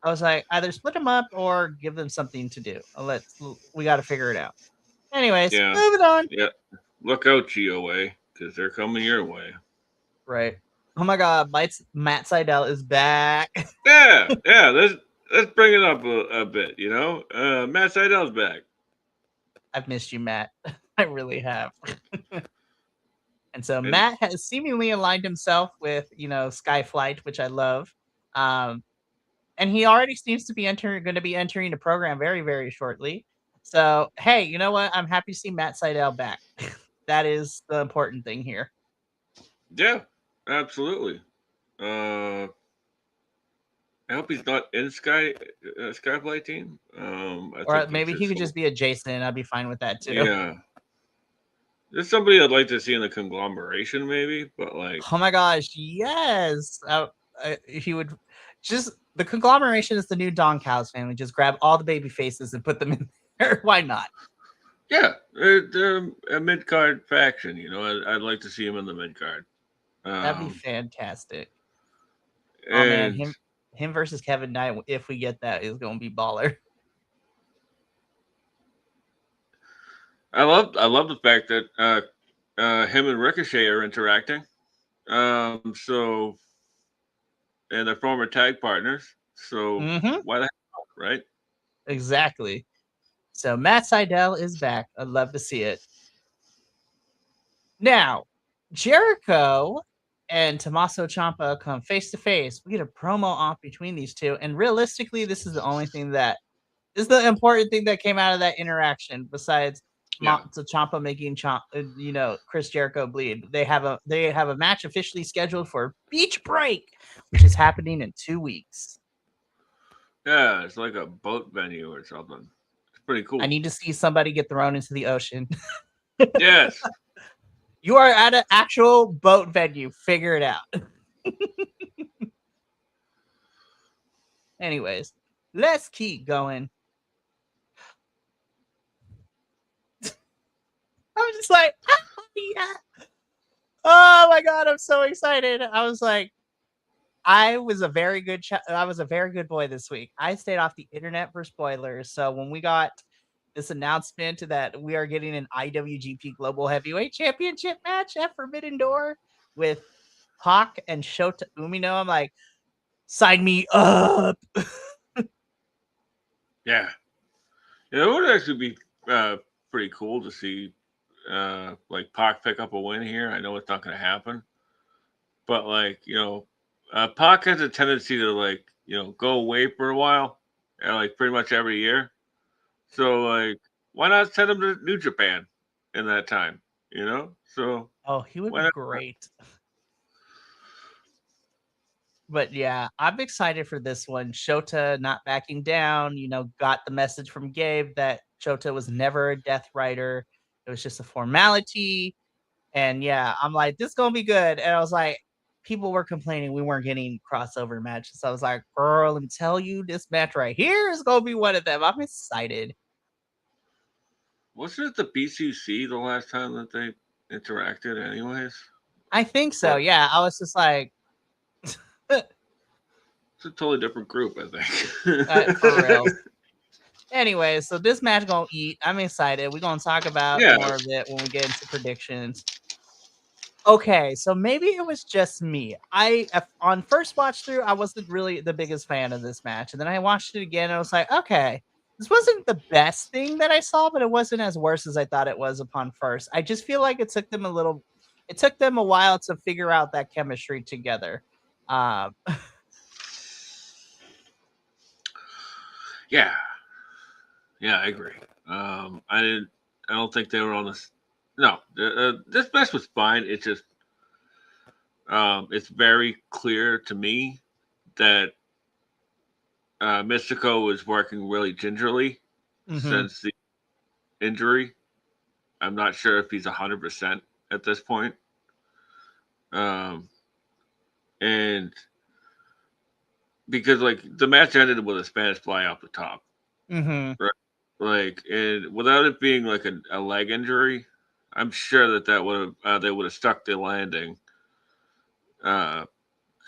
I was like, either split them up or give them something to do. We got to figure it out. Anyways, Yeah. moving on. Yeah. Look out, GOA, because they're coming your way. Right. Oh my God, Matt Seidel is back. Yeah. Let's bring it up a bit. Matt Seidel's back. I've missed you, Matt. I really have. And so And Matt has seemingly aligned himself with, Skyflight, which I love. Um, and he already seems to be going to be entering the program very, very shortly. So, hey, you know what? I'm happy to see Matt Seidel back. That is the important thing here. yeah, absolutely. Uh, I hope he's not in Skyflight team. I Or think he's maybe he just could just be adjacent. I'd be fine with that too. yeah. There's somebody I'd like to see in the conglomeration, maybe, but like, Oh my gosh, yes. He would just the conglomeration is the new Don Callis family. Just grab all the baby faces and put them in there. Why not? yeah, they're a mid card faction. I'd like to see him in the mid card. That'd be Um, fantastic. Oh man, and him versus Kevin Knight, if we get that, is gonna be baller. I love the fact that him and Ricochet are interacting. So and they're former tag partners. So Mm-hmm. why the hell, right? Exactly. So Matt Seidel is back. I'd love to see it. Now, Jericho and Tommaso Ciampa come face to face. We get a promo off between these two, and realistically, this is the only thing that is the important thing that came out of that interaction. Besides, Yeah, Ciampa making Chris Jericho bleed. They have a match officially scheduled for Beach Break, which is happening in 2 weeks. yeah. It's like a boat venue or something. It's pretty I cool. need to see somebody get thrown into the ocean. Yes. You are at an actual boat venue. Figure it out. Anyways, let's keep going. I'm just like, yeah. Oh my God, I'm so excited. I was like, I was a very good boy this week. I stayed off the internet for spoilers. So when we got this announcement that we are getting an IWGP Global Heavyweight Championship match at Forbidden Door with Pac and Shota Umino, I'm like, sign me up. Yeah. Yeah. It would actually be pretty cool to see like Pac pick up a win here. I know it's not going to happen, but like Pac has a tendency to like go away for a while, like pretty much every year. So like, why not send him to New Japan in that time? So Oh, he would why be not? great. But yeah, I'm excited for this one. Shota not backing down, got the message from Gabe that Shota was never a Death Rider. It was just a formality. And yeah, I'm like, this is gonna be good. And I was like, people were complaining we weren't getting crossover matches. So I was like, girl, let me tell you, this match right here is gonna be one of them. I'm excited. Wasn't it the BCC the last time that they interacted, anyways? I think so. But Yeah, I was just like, it's a totally different group, I for think. real. Anyway, so this match gonna eat. I'm excited. We're gonna talk about Yeah. more of it when we get into predictions. Okay, so maybe it was just me. On first watch through, I wasn't really the biggest fan of this match, and then I watched it again. And I was like, okay, this wasn't the best thing that I saw, but it wasn't as worse as I thought it was upon first. I just feel like it took them a while to figure out that chemistry together. Um, Yeah. Yeah, I agree. I don't think they were on this. No, this match was fine. It's just, it's very clear to me that Mystico was working really gingerly mhm. since the injury. I'm not sure if he's 100% at this point. Um, and because like the match ended with a Spanish fly off the top, Mhm. right? Like, and without it being like a leg injury, I'm sure that would have they would have stuck the landing. Uh,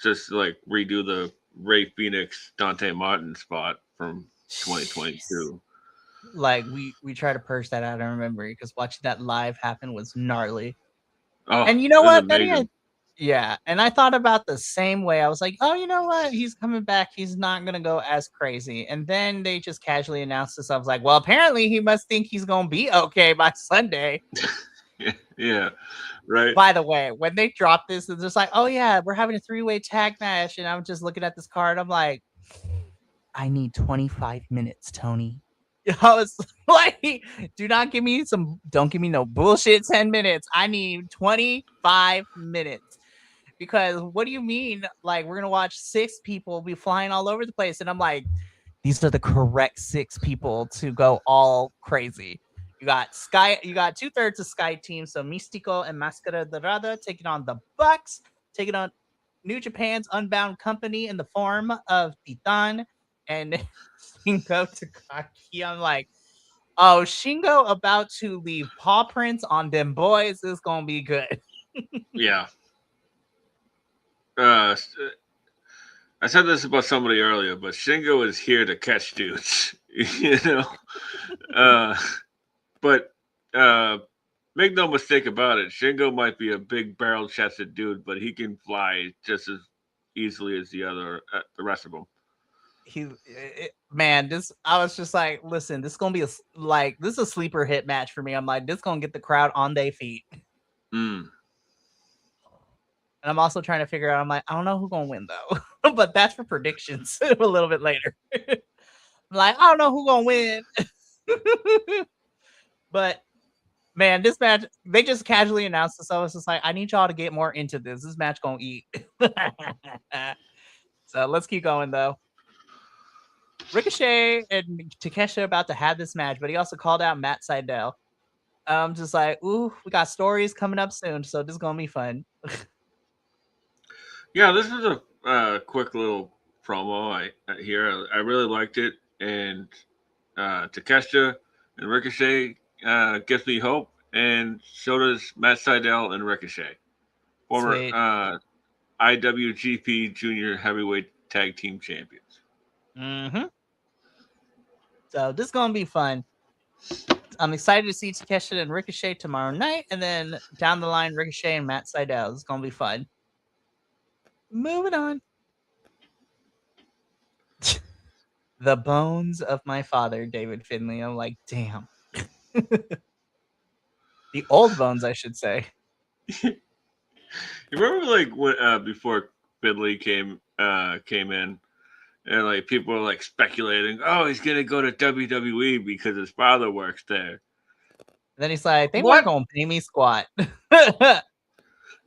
just like redo the Ray Phoenix Dante Martin spot from Jeez. 2022. Like we try to purge that out of our memory because watching that live happen was gnarly. Oh, And you know it was what, Benny? amazing. Yeah, and I thought about the same way. I was like, "Oh, you know what? He's coming back. He's not gonna go as crazy." And then they just casually announced this. I was like, "Well, apparently he must think he's gonna be okay by Sunday." Yeah, right. By the way, when they dropped this, it's just like, "Oh yeah, we're having a three-way tag match," and I'm just looking at this card. I'm like, "I need 25 minutes, Tony." I was like, don't give me no bullshit 10 minutes. I need 25 minutes. Because what do you mean? Like, we're gonna watch six people be flying all over the place, and I'm like, these are the correct six people to go all crazy. You got 2/3 of Sky Team, so Mystico and Mascara Dorada taking on the Bucks, taking on New Japan's Unbound Company in the form of Titan and Shingo Takagi. I'm like, oh, Shingo about to leave paw prints on them boys. This is gonna be good. Yeah. Uh, I said this about somebody earlier, but Shingo is here to catch dudes. you know, uh, but make no mistake about it, Shingo might be a big barrel chested dude, but he can fly just as easily as the rest of them. Man, this I was just like, listen, this is gonna be this is a sleeper hit match for me. I'm like, this is gonna get the crowd on their feet. Mm. And I'm also trying to figure out, I'm like, I don't know who's gonna win though. But that's for predictions a little bit later. I'm like, I don't know who's gonna win. But man, this match, they just casually announced this. So I was just like, I need y'all to get more into this. This match gonna eat. So let's keep going though. Ricochet and Takesha about to have this match, but he also called out Matt Sydal. I'm just like, ooh, we got stories coming up soon, so this is gonna be fun. Yeah, this is a quick little promo here. I really liked it, and Takeshita and Ricochet gives me hope, and so does Matt Sydal and Ricochet, former Sweet. IWGP Junior Heavyweight Tag Team Champions. Mm-hmm. So this is gonna be fun. I'm excited to see Takesha and Ricochet tomorrow night, and then down the line, Ricochet and Matt Sydal. It's gonna be fun. Moving on. The bones of my father, David Finley. I'm like, damn. The old bones, I should say. You remember like when before Finley came in, And like people are like speculating, oh, he's gonna go to WWE because his father works there. Then he's like, they weren't What? gonna pay me squat.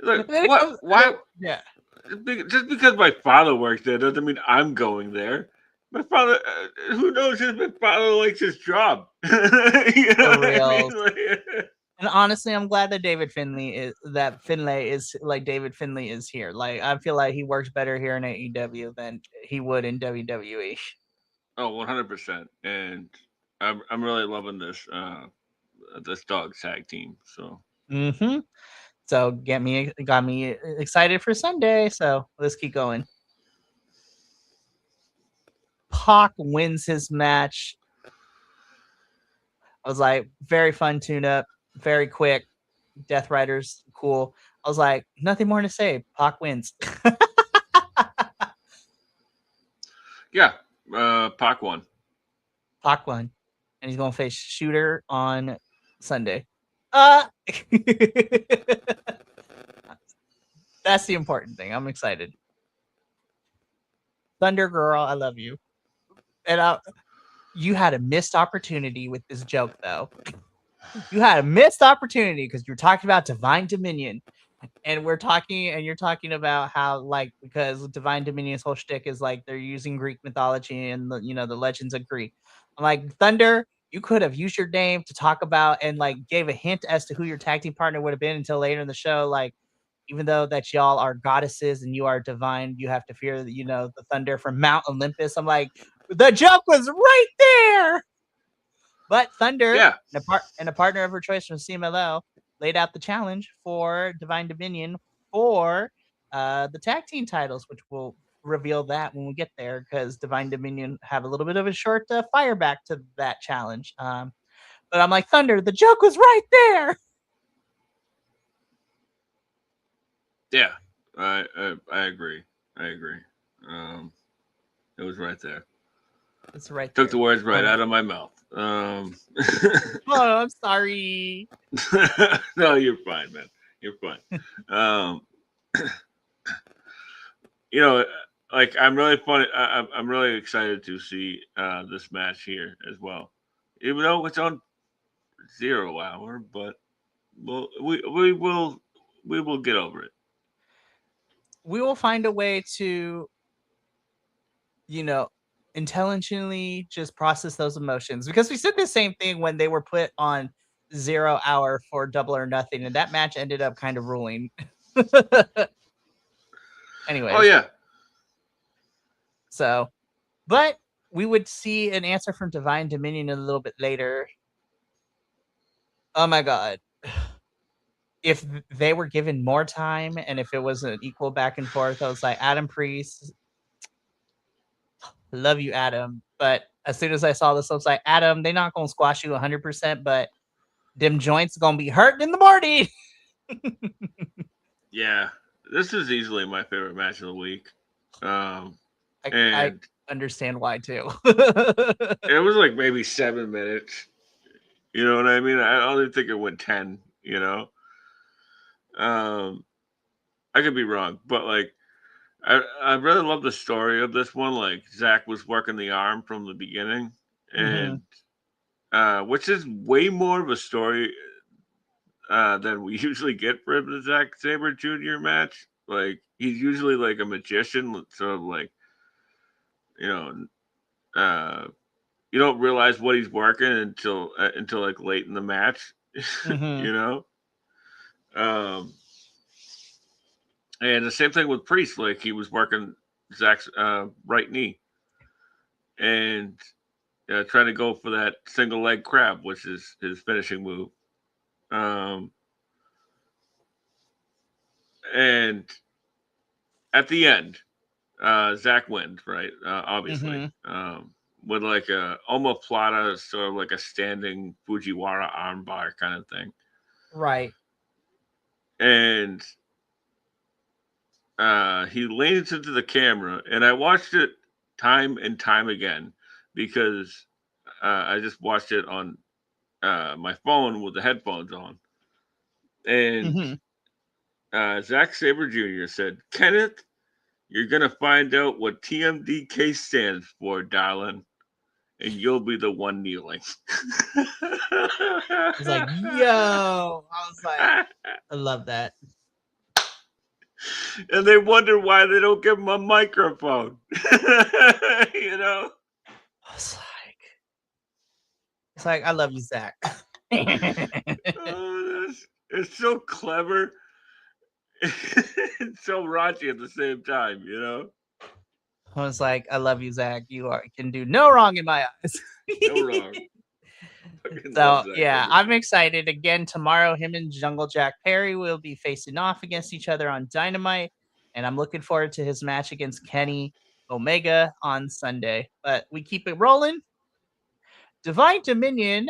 Like Then it what? comes, Why? yeah. Just because my father works there doesn't mean I'm going there. My father, who knows if my father likes his job? You know For what I mean? reals. And honestly, I'm glad that David Finlay is here. Like, I feel like he works better here in AEW than he would in WWE. Oh, 100%. And I'm really loving this dog tag team. So Mm-hmm. So got me excited for Sunday. So let's keep going. Pac wins his match. I was like, very fun tune up, very quick. Death Riders, cool. I was like, nothing more to say. Pac wins. yeah, Pac won. Pac won. And he's gonna face Shooter on Sunday. Uh That's the important thing. I'm excited. Thunder Girl, I love you. And you had a missed opportunity with this joke, though. You had a missed opportunity because you were talking about Divine Dominion, and you're talking about how, like, because Divine Dominion's whole shtick is like they're using Greek mythology and the legends of Greek. I'm like, Thunder, you could have used your name to talk about and like gave a hint as to who your tag team partner would have been until later in the show. Like, even though that y'all are goddesses and you are divine, you have to fear the thunder from Mount Olympus. I'm like, the joke was right there. But Thunder Yeah, and a partner of her choice from CMLL laid out the challenge for Divine Dominion for the tag team titles, which we'll reveal that when we get there because Divine Dominion have a little bit of a short fire back to that challenge. But I'm like, Thunder, the joke was right there. yeah, I agree. I agree. It was right there. It's right Took there. the words right Oh, out of my mouth. I'm sorry. No, you're fine, man. You're fine. Um, you know, like I'm really fun. I'm really excited to see this match here as well, even though it's on 0 hour. But we will get over it. We will find a way to, you know, intentionally just process those emotions because we said the same thing when they were put on 0 hour for Double or Nothing, and that match ended up kind of ruling. Oh Anyways, yeah, so but we would see an answer from Divine Dominion a little bit later. Oh my god. If they were given more time and if it was an equal back and forth, I was like, Adam Priest, love you, Adam. But as soon as I saw this, I was like, Adam, they're not gonna squash you 100%, but them joints gonna be hurting in the morning. yeah. This is easily my favorite match of the week. Um, I and understand why too. it was like maybe 7 minutes. You know what I mean? I don't even think it went 10. You know, um, I could be wrong, but like I really love the story of this one. Like Zach was working the arm from the beginning, Mhm. and which is way more of a story than we usually get for the Zack Saber Jr. match. Like he's usually like a magician, sort of like you know, uh, you don't realize what he's working until like late in the match, Mhm. you know. Um, and the same thing with Priest, like he was working Zach's right knee and trying to go for that single leg crab, which is his finishing move. Um, and at the end, Zach wins, right? Obviously, Mhm. with like a omoplata, sort of like a standing Fujiwara armbar kind of thing. Right. And he leans into the camera, and I watched it time and time again because I just watched it on my phone with the headphones on. And Mhm. Zack Sabre Jr. said, Kenneth, You're gonna find out what TMDK stands for, darling, and you'll be the one kneeling. I was like, yo, I was like, I love that. And they wonder why they don't give him a microphone. You know? I was like, it's like, I love you, Zach. Oh, it's so clever. It's so raunchy at the same time, you know? I was like, I love you, Zach. Can do no wrong in my eyes. No wrong. Fucking love So Zach yeah, I'm Anderson. excited. Again, tomorrow him and Jungle Jack Perry will be facing off against each other on Dynamite. And I'm looking forward to his match against Kenny Omega on Sunday. But we keep it rolling. Divine Dominion,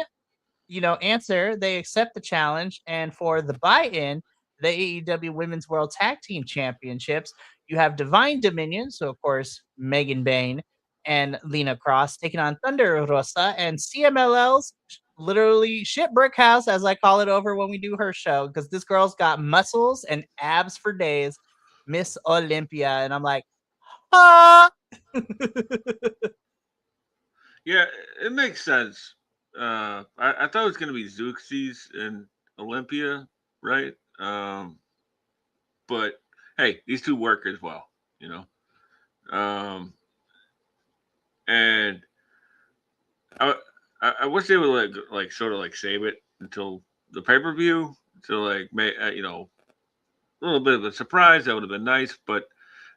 answer. They accept the challenge. And for the buy-in, the AEW Women's World Tag Team Championships, you have Divine Dominion, so of course Megan Bain and Lena Cross taking on Thunder Rosa and CMLL's literally shit brick house, as I call it over when we do her show, because this girl's got muscles and abs for days, Miss Olympia, and I'm like, ah. Yeah, it makes sense. I thought it was gonna be Zeuxis and Olympia, right? But hey, these two work as well, you know. And I, I wish they would like sort of like save it until the pay per view to like make a little bit of a surprise. That would have been nice, but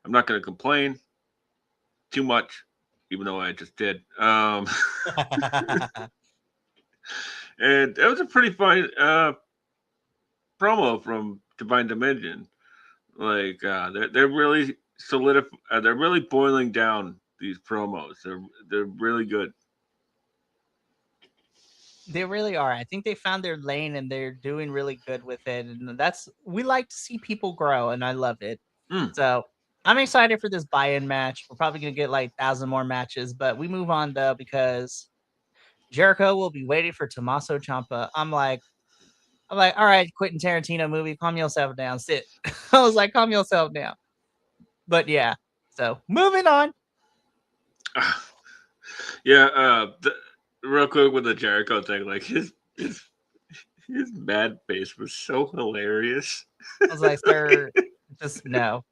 I'm not going to complain too much, even though I just did. And it was a pretty fun promo from Divine Dimension. Like they're really they're really boiling down these promos. They're really good. They really are. I think they found their lane and they're doing really good with it. And we like to see people grow, and I love it. Mm. So I'm excited for this buy-in match. We're probably gonna get like 1,000 more matches, but we move on though because Jericho will be waiting for Tommaso Ciampa. I'm like, all right, Quentin Tarantino movie, calm yourself down, sit. I was like, calm yourself down. But yeah, so moving on. Yeah, real quick with the Jericho thing, like his mad face was so hilarious. I was like, sir, just no.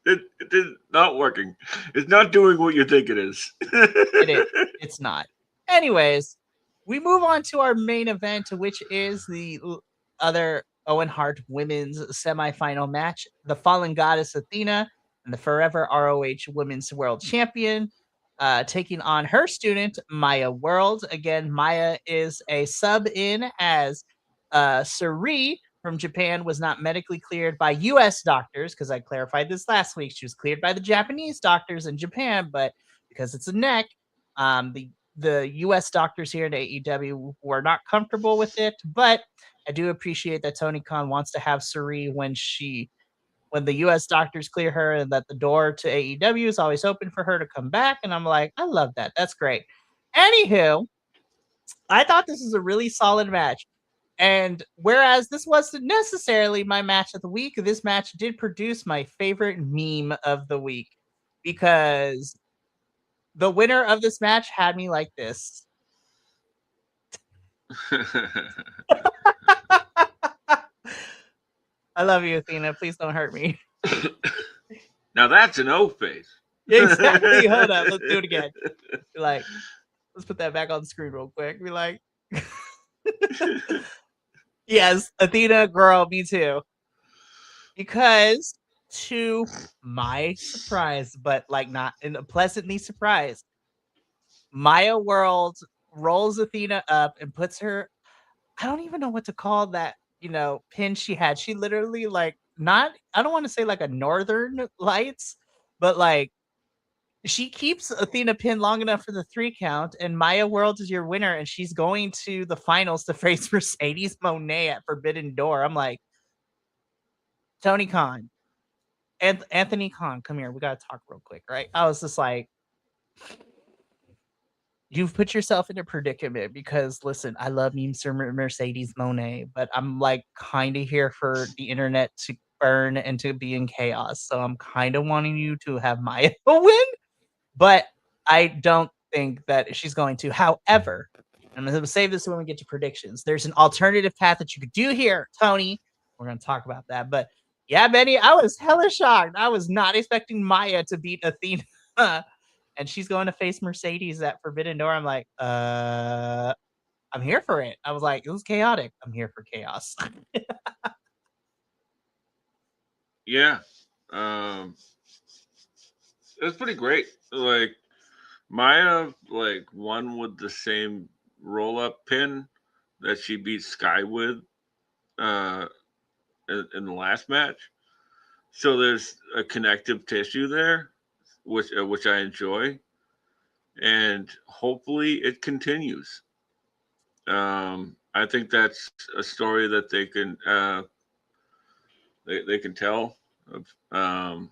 It is not working. It's not doing what you think it is. It is. It's not. Anyways, we move on to our main event, which is the other Owen Hart women's semifinal match. The Fallen Goddess Athena and the Forever ROH Women's World Champion taking on her student, Maya World. Again, Maya is a sub in as Suri from Japan was not medically cleared by US doctors, because I clarified this last week. She was cleared by the Japanese doctors in Japan, but because it's a neck, the US doctors here at AEW were not comfortable with it. But I do appreciate that Tony Khan wants to have Suri when the US doctors clear her, and that the door to AEW is always open for her to come back. And I'm like, I love that. That's great. Anywho, I thought this was a really solid match. And whereas this wasn't necessarily my match of the week, this match did produce my favorite meme of the week, because the winner of this match had me like this. I love you, Athena. Please don't hurt me. Now that's an O face. Exactly. Hold up. Let's do it again. Be like, let's put that back on the screen real quick. Be like, yes, Athena, girl, me too. Because to my surprise, but like not in a pleasantly surprised, Maya World rolls Athena up and puts her. I don't even know what to call that, pin she had. She literally like not, I don't want to say like a Northern Lights, but like she keeps Athena pinned long enough for the 3 count, and Maya World is your winner, and she's going to the finals to face Mercedes Monet at Forbidden Door. I'm like, Tony Khan and Anthony Khan, come here. We got to talk real quick, right? I was just like, you've put yourself in a predicament, because listen, I love me Mercedes Monet, but I'm like kind of here for the internet to burn and to be in chaos. So I'm kind of wanting you to have Maya win, but I don't think that she's going to. However, I'm going to save this when we get to predictions. There's an alternative path that you could do here, Tony. We're going to talk about that. But yeah, Benny, I was hella shocked. I was not expecting Maya to beat Athena. And she's going to face Mercedes at Forbidden Door. I'm like, I'm here for it. I was like, it was chaotic. I'm here for chaos. Yeah. Um, it was pretty great. Like Maya, like won with the same roll up pin that she beat Sky with uh, in the last match. So there's a connective tissue there, which I enjoy, and hopefully it continues. I think that's a story that they can tell of,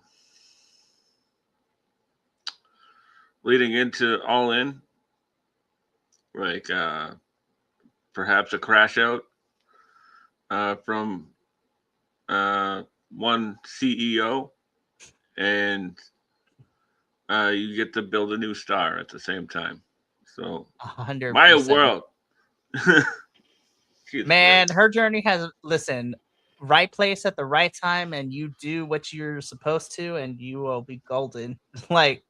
leading into All In, like perhaps a crash out from one CEO, and you get to build a new star at the same time. So 100%. Maya World. Man, her journey has right place at the right time, and you do what you're supposed to, and you will be golden. Like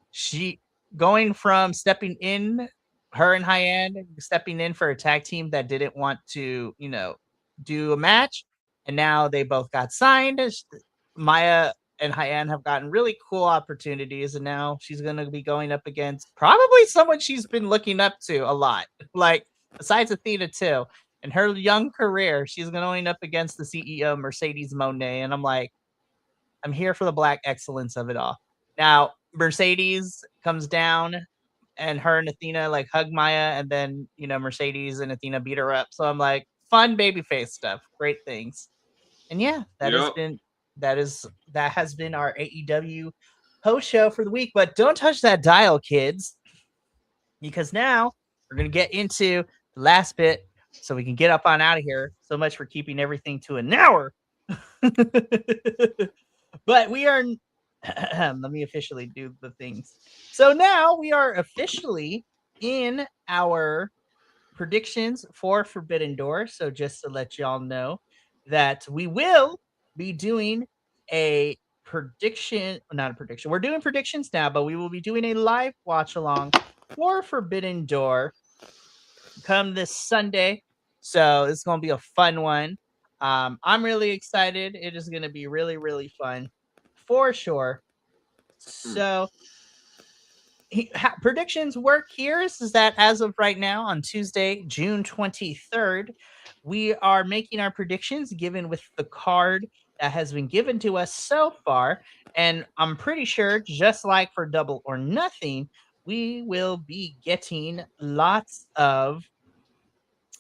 she going from stepping in, her and Hyann stepping in for a tag team that didn't want to, do a match, and now they both got signed. Maya and Hyann have gotten really cool opportunities, and now she's gonna be going up against probably someone she's been looking up to a lot. Like besides Athena too. In her young career, she's going up against the CEO Mercedes Monet, and I'm like, I'm here for the black excellence of it all. Now, Mercedes comes down, and her and Athena like hug Maya, and then Mercedes and Athena beat her up. So I'm like, fun babyface stuff, great things, and yeah, Yep. that has been our AEW post show for the week. But don't touch that dial, kids, because now we're gonna get into the last bit so we can get up on out of here. So much for keeping everything to an hour. But we are let me officially do the things. So now we are officially in our predictions for Forbidden Door. So just to let y'all know that we will be doing a prediction, not a prediction. We're doing predictions now, but we will be doing a live watch along for Forbidden Door come this Sunday. So it's going to be a fun one. I'm really excited. It is going to be really, really fun for sure. So predictions work here is that as of right now on Tuesday, June 23rd, we are making our predictions given with the card that has been given to us so far. And I'm pretty sure, just like for Double or Nothing, we will be getting lots of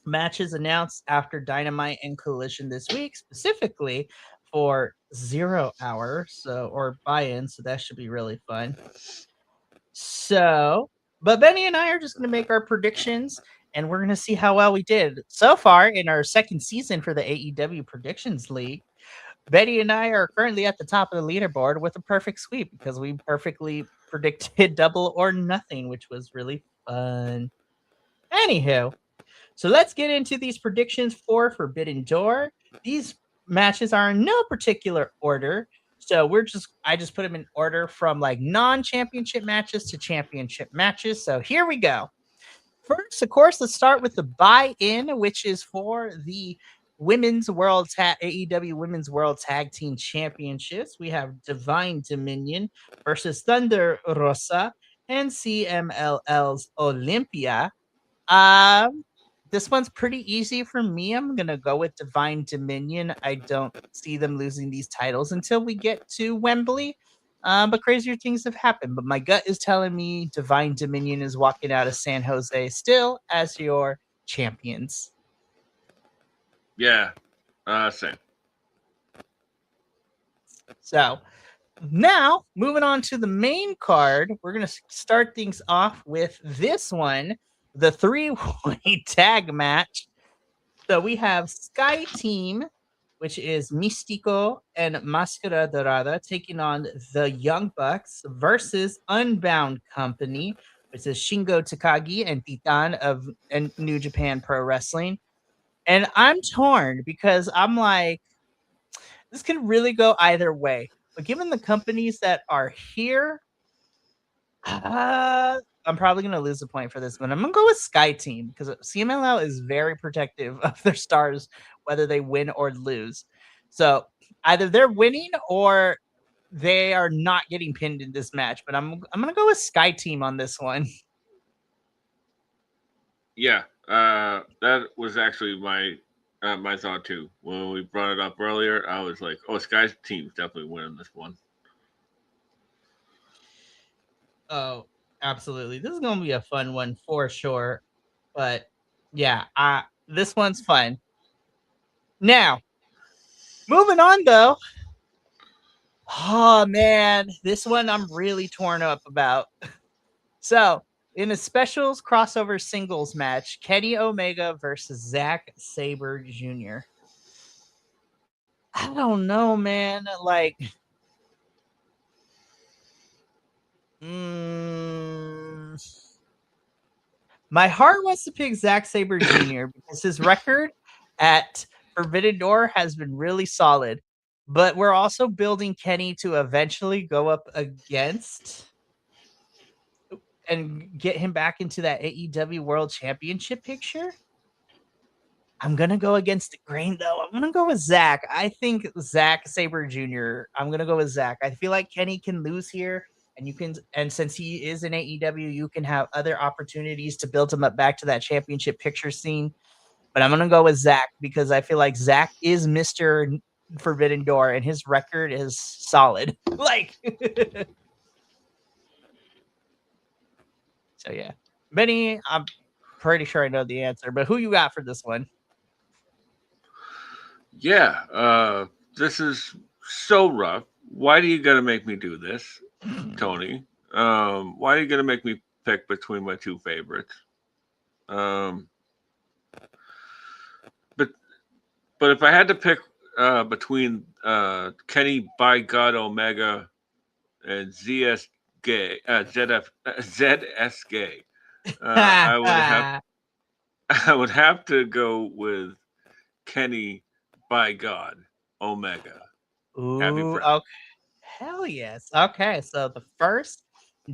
matches announced after Dynamite and Collision this week, specifically for 0 Hour, or buy-in, so that should be really fun. So, but Benny and I are just going to make our predictions, and we're going to see how well we did so far in our second season for the AEW Predictions League. Betty and I are currently at the top of the leaderboard with a perfect sweep because we perfectly predicted Double or Nothing, which was really fun. Anywho, so let's get into these predictions for Forbidden Door. These matches are in no particular order. So I just put them in order from like non-championship matches to championship matches. So here we go. First, of course, let's start with the buy-in, which is for the AEW Women's World Tag Team Championships. We have Divine Dominion versus Thunder Rosa and CMLL's Olympia. This one's pretty easy for me. I'm gonna go with Divine Dominion. I don't see them losing these titles until we get to Wembley. But crazier things have happened. But my gut is telling me Divine Dominion is walking out of San Jose still as your champions. Yeah, same. So now moving on to the main card, we're gonna start things off with this one, the 3-way tag match. So we have Sky Team which is Místico and Máscara Dorada taking on the Young Bucks versus Unbound Company, which is Shingo Takagi and Titan of New Japan Pro Wrestling. And I'm torn because I'm like, this can really go either way. But given the companies that are here, I'm probably going to lose a point for this one. I'm going to go with Sky Team because CMLL is very protective of their stars, whether they win or lose. So either they're winning or they are not getting pinned in this match. But I'm going to go with Sky Team on this one. Yeah, that was actually my thought too. When we brought it up earlier, I was like, "Oh, Sky's team's definitely winning this one." Oh, absolutely. This is going to be a fun one for sure. But yeah, this one's fun. Now, moving on though. Oh man, this one I'm really torn up about. So, in a specials crossover singles match, Kenny Omega versus Zack Sabre Jr. I don't know, man. Like, my heart wants to pick Zack Sabre Jr. because his record at Forbidden Door has been really solid. But we're also building Kenny to eventually go up against and get him back into that AEW World Championship picture. I'm gonna go against the grain though. I'm gonna go with Zack. I think Zack Sabre Jr. I'm gonna go with Zack. I feel like Kenny can lose here, and you can, and since he is in AEW, you can have other opportunities to build him up back to that championship picture scene. But I'm gonna go with Zack because I feel like Zack is Mr. Forbidden Door, and his record is solid. Like, so yeah, Benny. I'm pretty sure I know the answer, but who you got for this one? Yeah, this is so rough. Why do you got to make me do this, Tony? Why are you gonna make me pick between my two favorites? Um, but but if I had to pick between Kenny by God Omega and ZS Gay, ZS Gay, I would have I would have to go with Kenny by God Omega. Happy Ooh, Friday. okay. Hell yes. Okay, so the first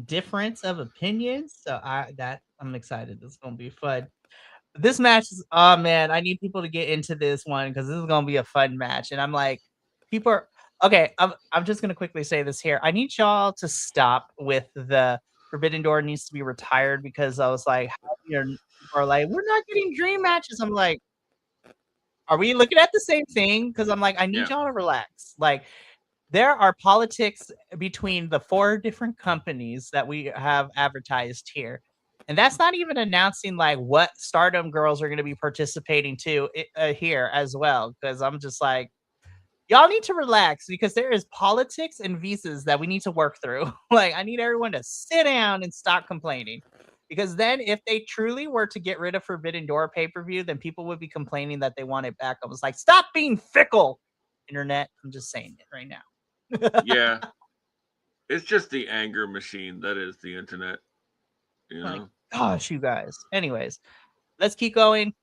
difference of opinions. So I'm excited. This is gonna be fun. This match is, oh man, I need people to get into this one because this is gonna be a fun match. And I'm like, people are okay. I'm just gonna quickly say this here. I need y'all to stop with the Forbidden Door needs to be retired because I was like, how people are like, we're not getting dream matches. I'm like, are we looking at the same thing? Because I'm like, I need Yeah. y'all to relax. Like, there are politics between the 4 different companies that we have advertised here. And that's not even announcing like what Stardom girls are going to be participating to here as well. Because I'm just like, y'all need to relax because there is politics and visas that we need to work through. Like, I need everyone to sit down and stop complaining. Because then, if they truly were to get rid of Forbidden Door pay per view, then people would be complaining that they want it back. I was like, stop being fickle, internet. I'm just saying it right now. Yeah. It's just the anger machine that is the internet. You Like, know? gosh, you guys. Anyways, let's keep going.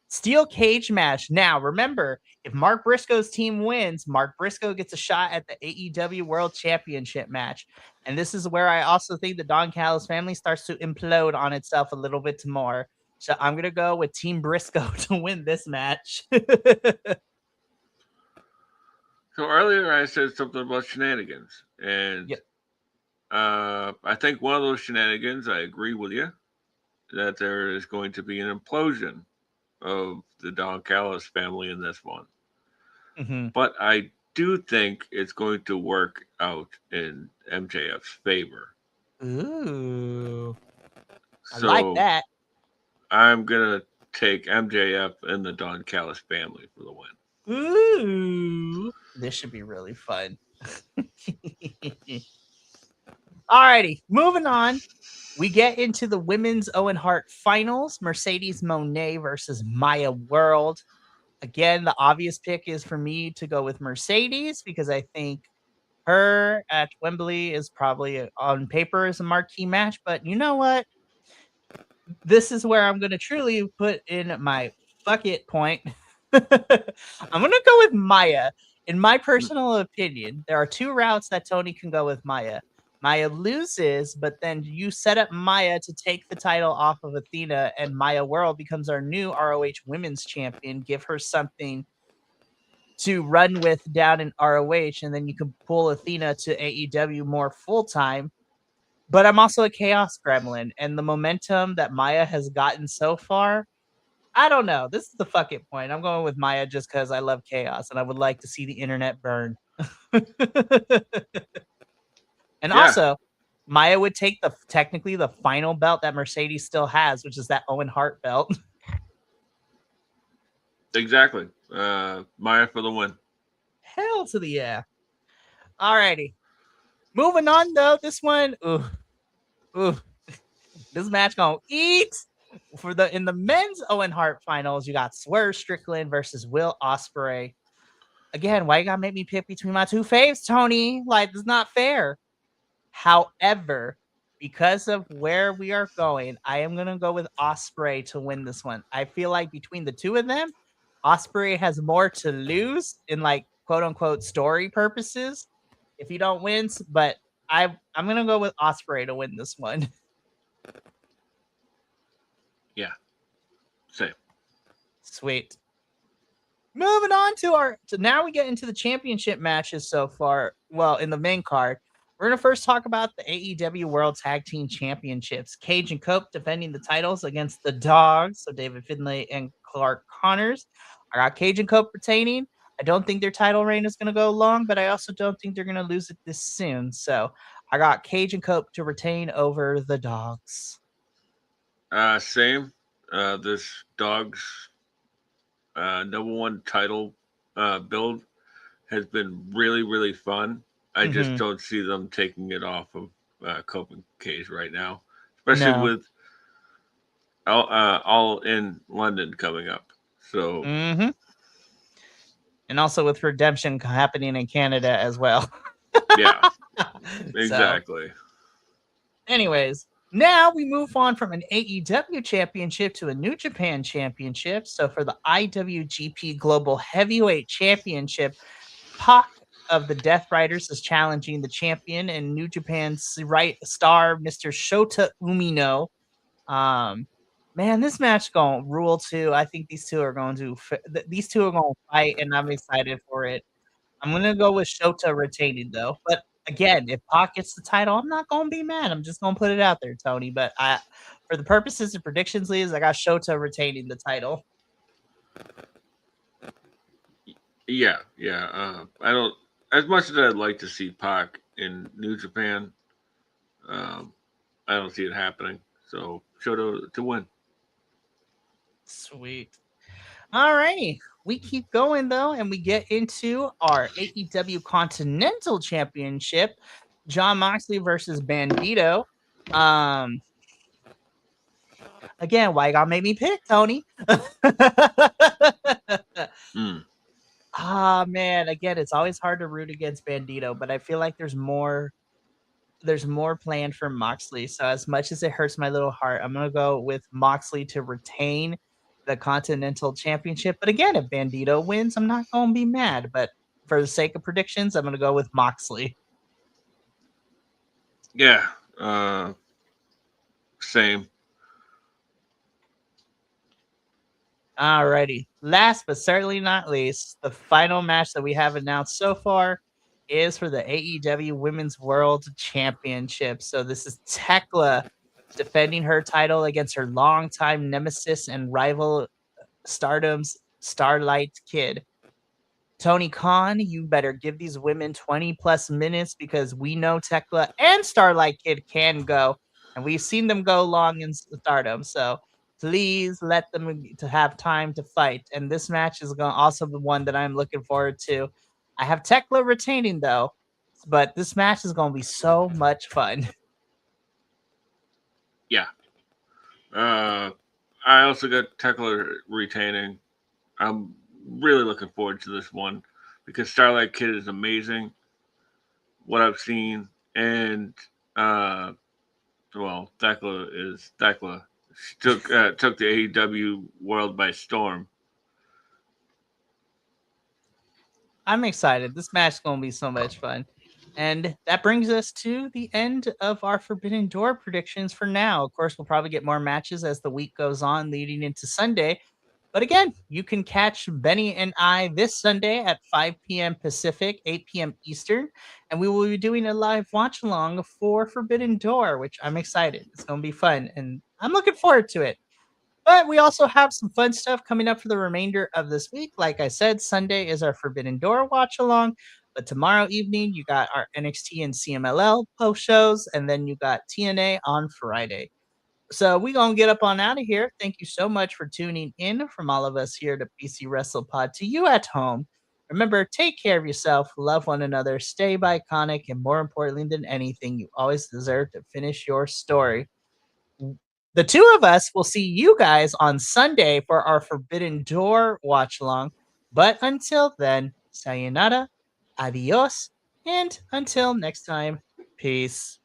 Steel cage match. Now, remember, if Mark Briscoe's team wins, Mark Briscoe gets a shot at the AEW World Championship match. And this is where I also think the Don Callis family starts to implode on itself a little bit more. So I'm going to go with Team Briscoe to win this match. So earlier I said something about shenanigans. And Yep. I think one of those shenanigans, I agree with you, that there is going to be an implosion of the Don Callis family in this one. Mm-hmm. But I do think it's going to work out in MJF's favor. Ooh. I like So that. I'm going to take MJF and the Don Callis family for the win. Ooh. This should be really fun. Alrighty, moving on. We get into the women's Owen Hart finals. Mercedes Moné versus Maya World. Again, the obvious pick is for me to go with Mercedes because I think her at Wembley is probably on paper is a marquee match. But you know what? This is where I'm going to truly put in my fuck it point. I'm going to go with Maya. In my personal opinion, there are two routes that Tony can go with Maya. Maya loses, but then you set up Maya to take the title off of Athena, and Maya World becomes our new ROH Women's Champion. Give her something to run with down in ROH, and then you can pull Athena to AEW more full time. But I'm also a chaos gremlin, and the momentum that Maya has gotten so far, I don't know. This is the fuck it point. I'm going with Maya just because I love chaos and I would like to see the internet burn. And Yeah, also, Maya would take technically the final belt that Mercedes still has, which is that Owen Hart belt. exactly. Maya for the win. Hell to the yeah. Alrighty. Moving on though, this one, ooh, this match gonna eat. In the men's Owen Hart finals, you got Swerve Strickland versus Will Ospreay. Again, why you gotta make me pick between my two faves, Tony? Like, it's not fair. However, because of where we are going, I am gonna go with Ospreay to win this one. I feel like between the two of them, Ospreay has more to lose in like quote unquote story purposes if he don't win. But I'm gonna go with Ospreay to win this one. Yeah, same. Sweet. Moving on so now we get into the championship matches so far. Well, in the main card, we're gonna first talk about the AEW World Tag Team Championships. Cage and Cope defending the titles against the Dogs, so David Finlay and Clark Connors. I got Cage and Cope retaining. I don't think their title reign is gonna go long, but I also don't think they're gonna lose it this soon. So I got Cage and Cope to retain over the Dogs. Same. This dog's number one title build has been really, really fun. I just Mm-hmm. don't see them taking it off of Cope and Cage right now, especially No. with all in London coming up. So Mm-hmm. And also with redemption happening in Canada as well. yeah, So, exactly. anyways, now we move on from an AEW championship to a New Japan championship. So, for the IWGP Global Heavyweight Championship, Pac of the Death Riders is challenging the champion and New Japan's right star, Mr. Shota Umino. Um, man, this match going to rule too. I think these two are going to these two are going to fight, and I'm excited for it. I'm gonna go with Shota retaining though. But again, if Pac gets the title, I'm not gonna be mad. I'm just gonna put it out there, Tony. But for the purposes of predictions leagues, I got Shota retaining the title. Yeah, yeah. I don't as much as I'd like to see Pac in New Japan. Um, I don't see it happening. So Shoto to win. Sweet. All righty. We keep going though, and we get into our AEW Continental Championship. John Moxley versus Bandito. Um, again, why you gotta make me pick, Tony? Mm. Ah, man, again, it's always hard to root against Bandito, but I feel like there's more planned for Moxley. So as much as it hurts my little heart, I'm gonna go with Moxley to retain the Continental Championship. But again, if Bandito wins, I'm not gonna be mad. But for the sake of predictions, I'm gonna go with Moxley. Yeah. Same. Alrighty. Last but certainly not least, the final match that we have announced so far is for the AEW Women's World Championship. So this is Tekla defending her title against her longtime nemesis and rival Stardom's Starlight Kid. Tony Khan, you better give these women 20 plus minutes because we know Tekla and Starlight Kid can go, and we've seen them go long in Stardom. So please let them to have time to fight. And this match is going to also be one that I'm looking forward to. I have Tekla retaining though, but this match is going to be so much fun. Yeah. I also got Tekla retaining. I'm really looking forward to this one because Starlight Kid is amazing. What I've seen, and uh, well, Thekla is Thekla. She took the AEW world by storm. I'm excited. This match is going to be so much fun. And that brings us to the end of our Forbidden Door predictions for now. Of course, we'll probably get more matches as the week goes on leading into Sunday. But again, you can catch Benny and I this Sunday at 5 p.m. Pacific, 8 p.m. Eastern. And we will be doing a live watch along for Forbidden Door, which I'm excited. It's going to be fun. And I'm looking forward to it. But we also have some fun stuff coming up for the remainder of this week. Like I said, Sunday is our Forbidden Door watch along. But tomorrow evening, you got our NXT and CMLL post shows, and then you got TNA on Friday. So we gonna get up on out of here. Thank you so much for tuning in from all of us here to BC Wrestle Pod to you at home. Remember, take care of yourself, love one another, stay iconic, and more importantly than anything, you always deserve to finish your story. The two of us will see you guys on Sunday for our Forbidden Door watch along. But until then, sayonara, adios, and until next time, peace.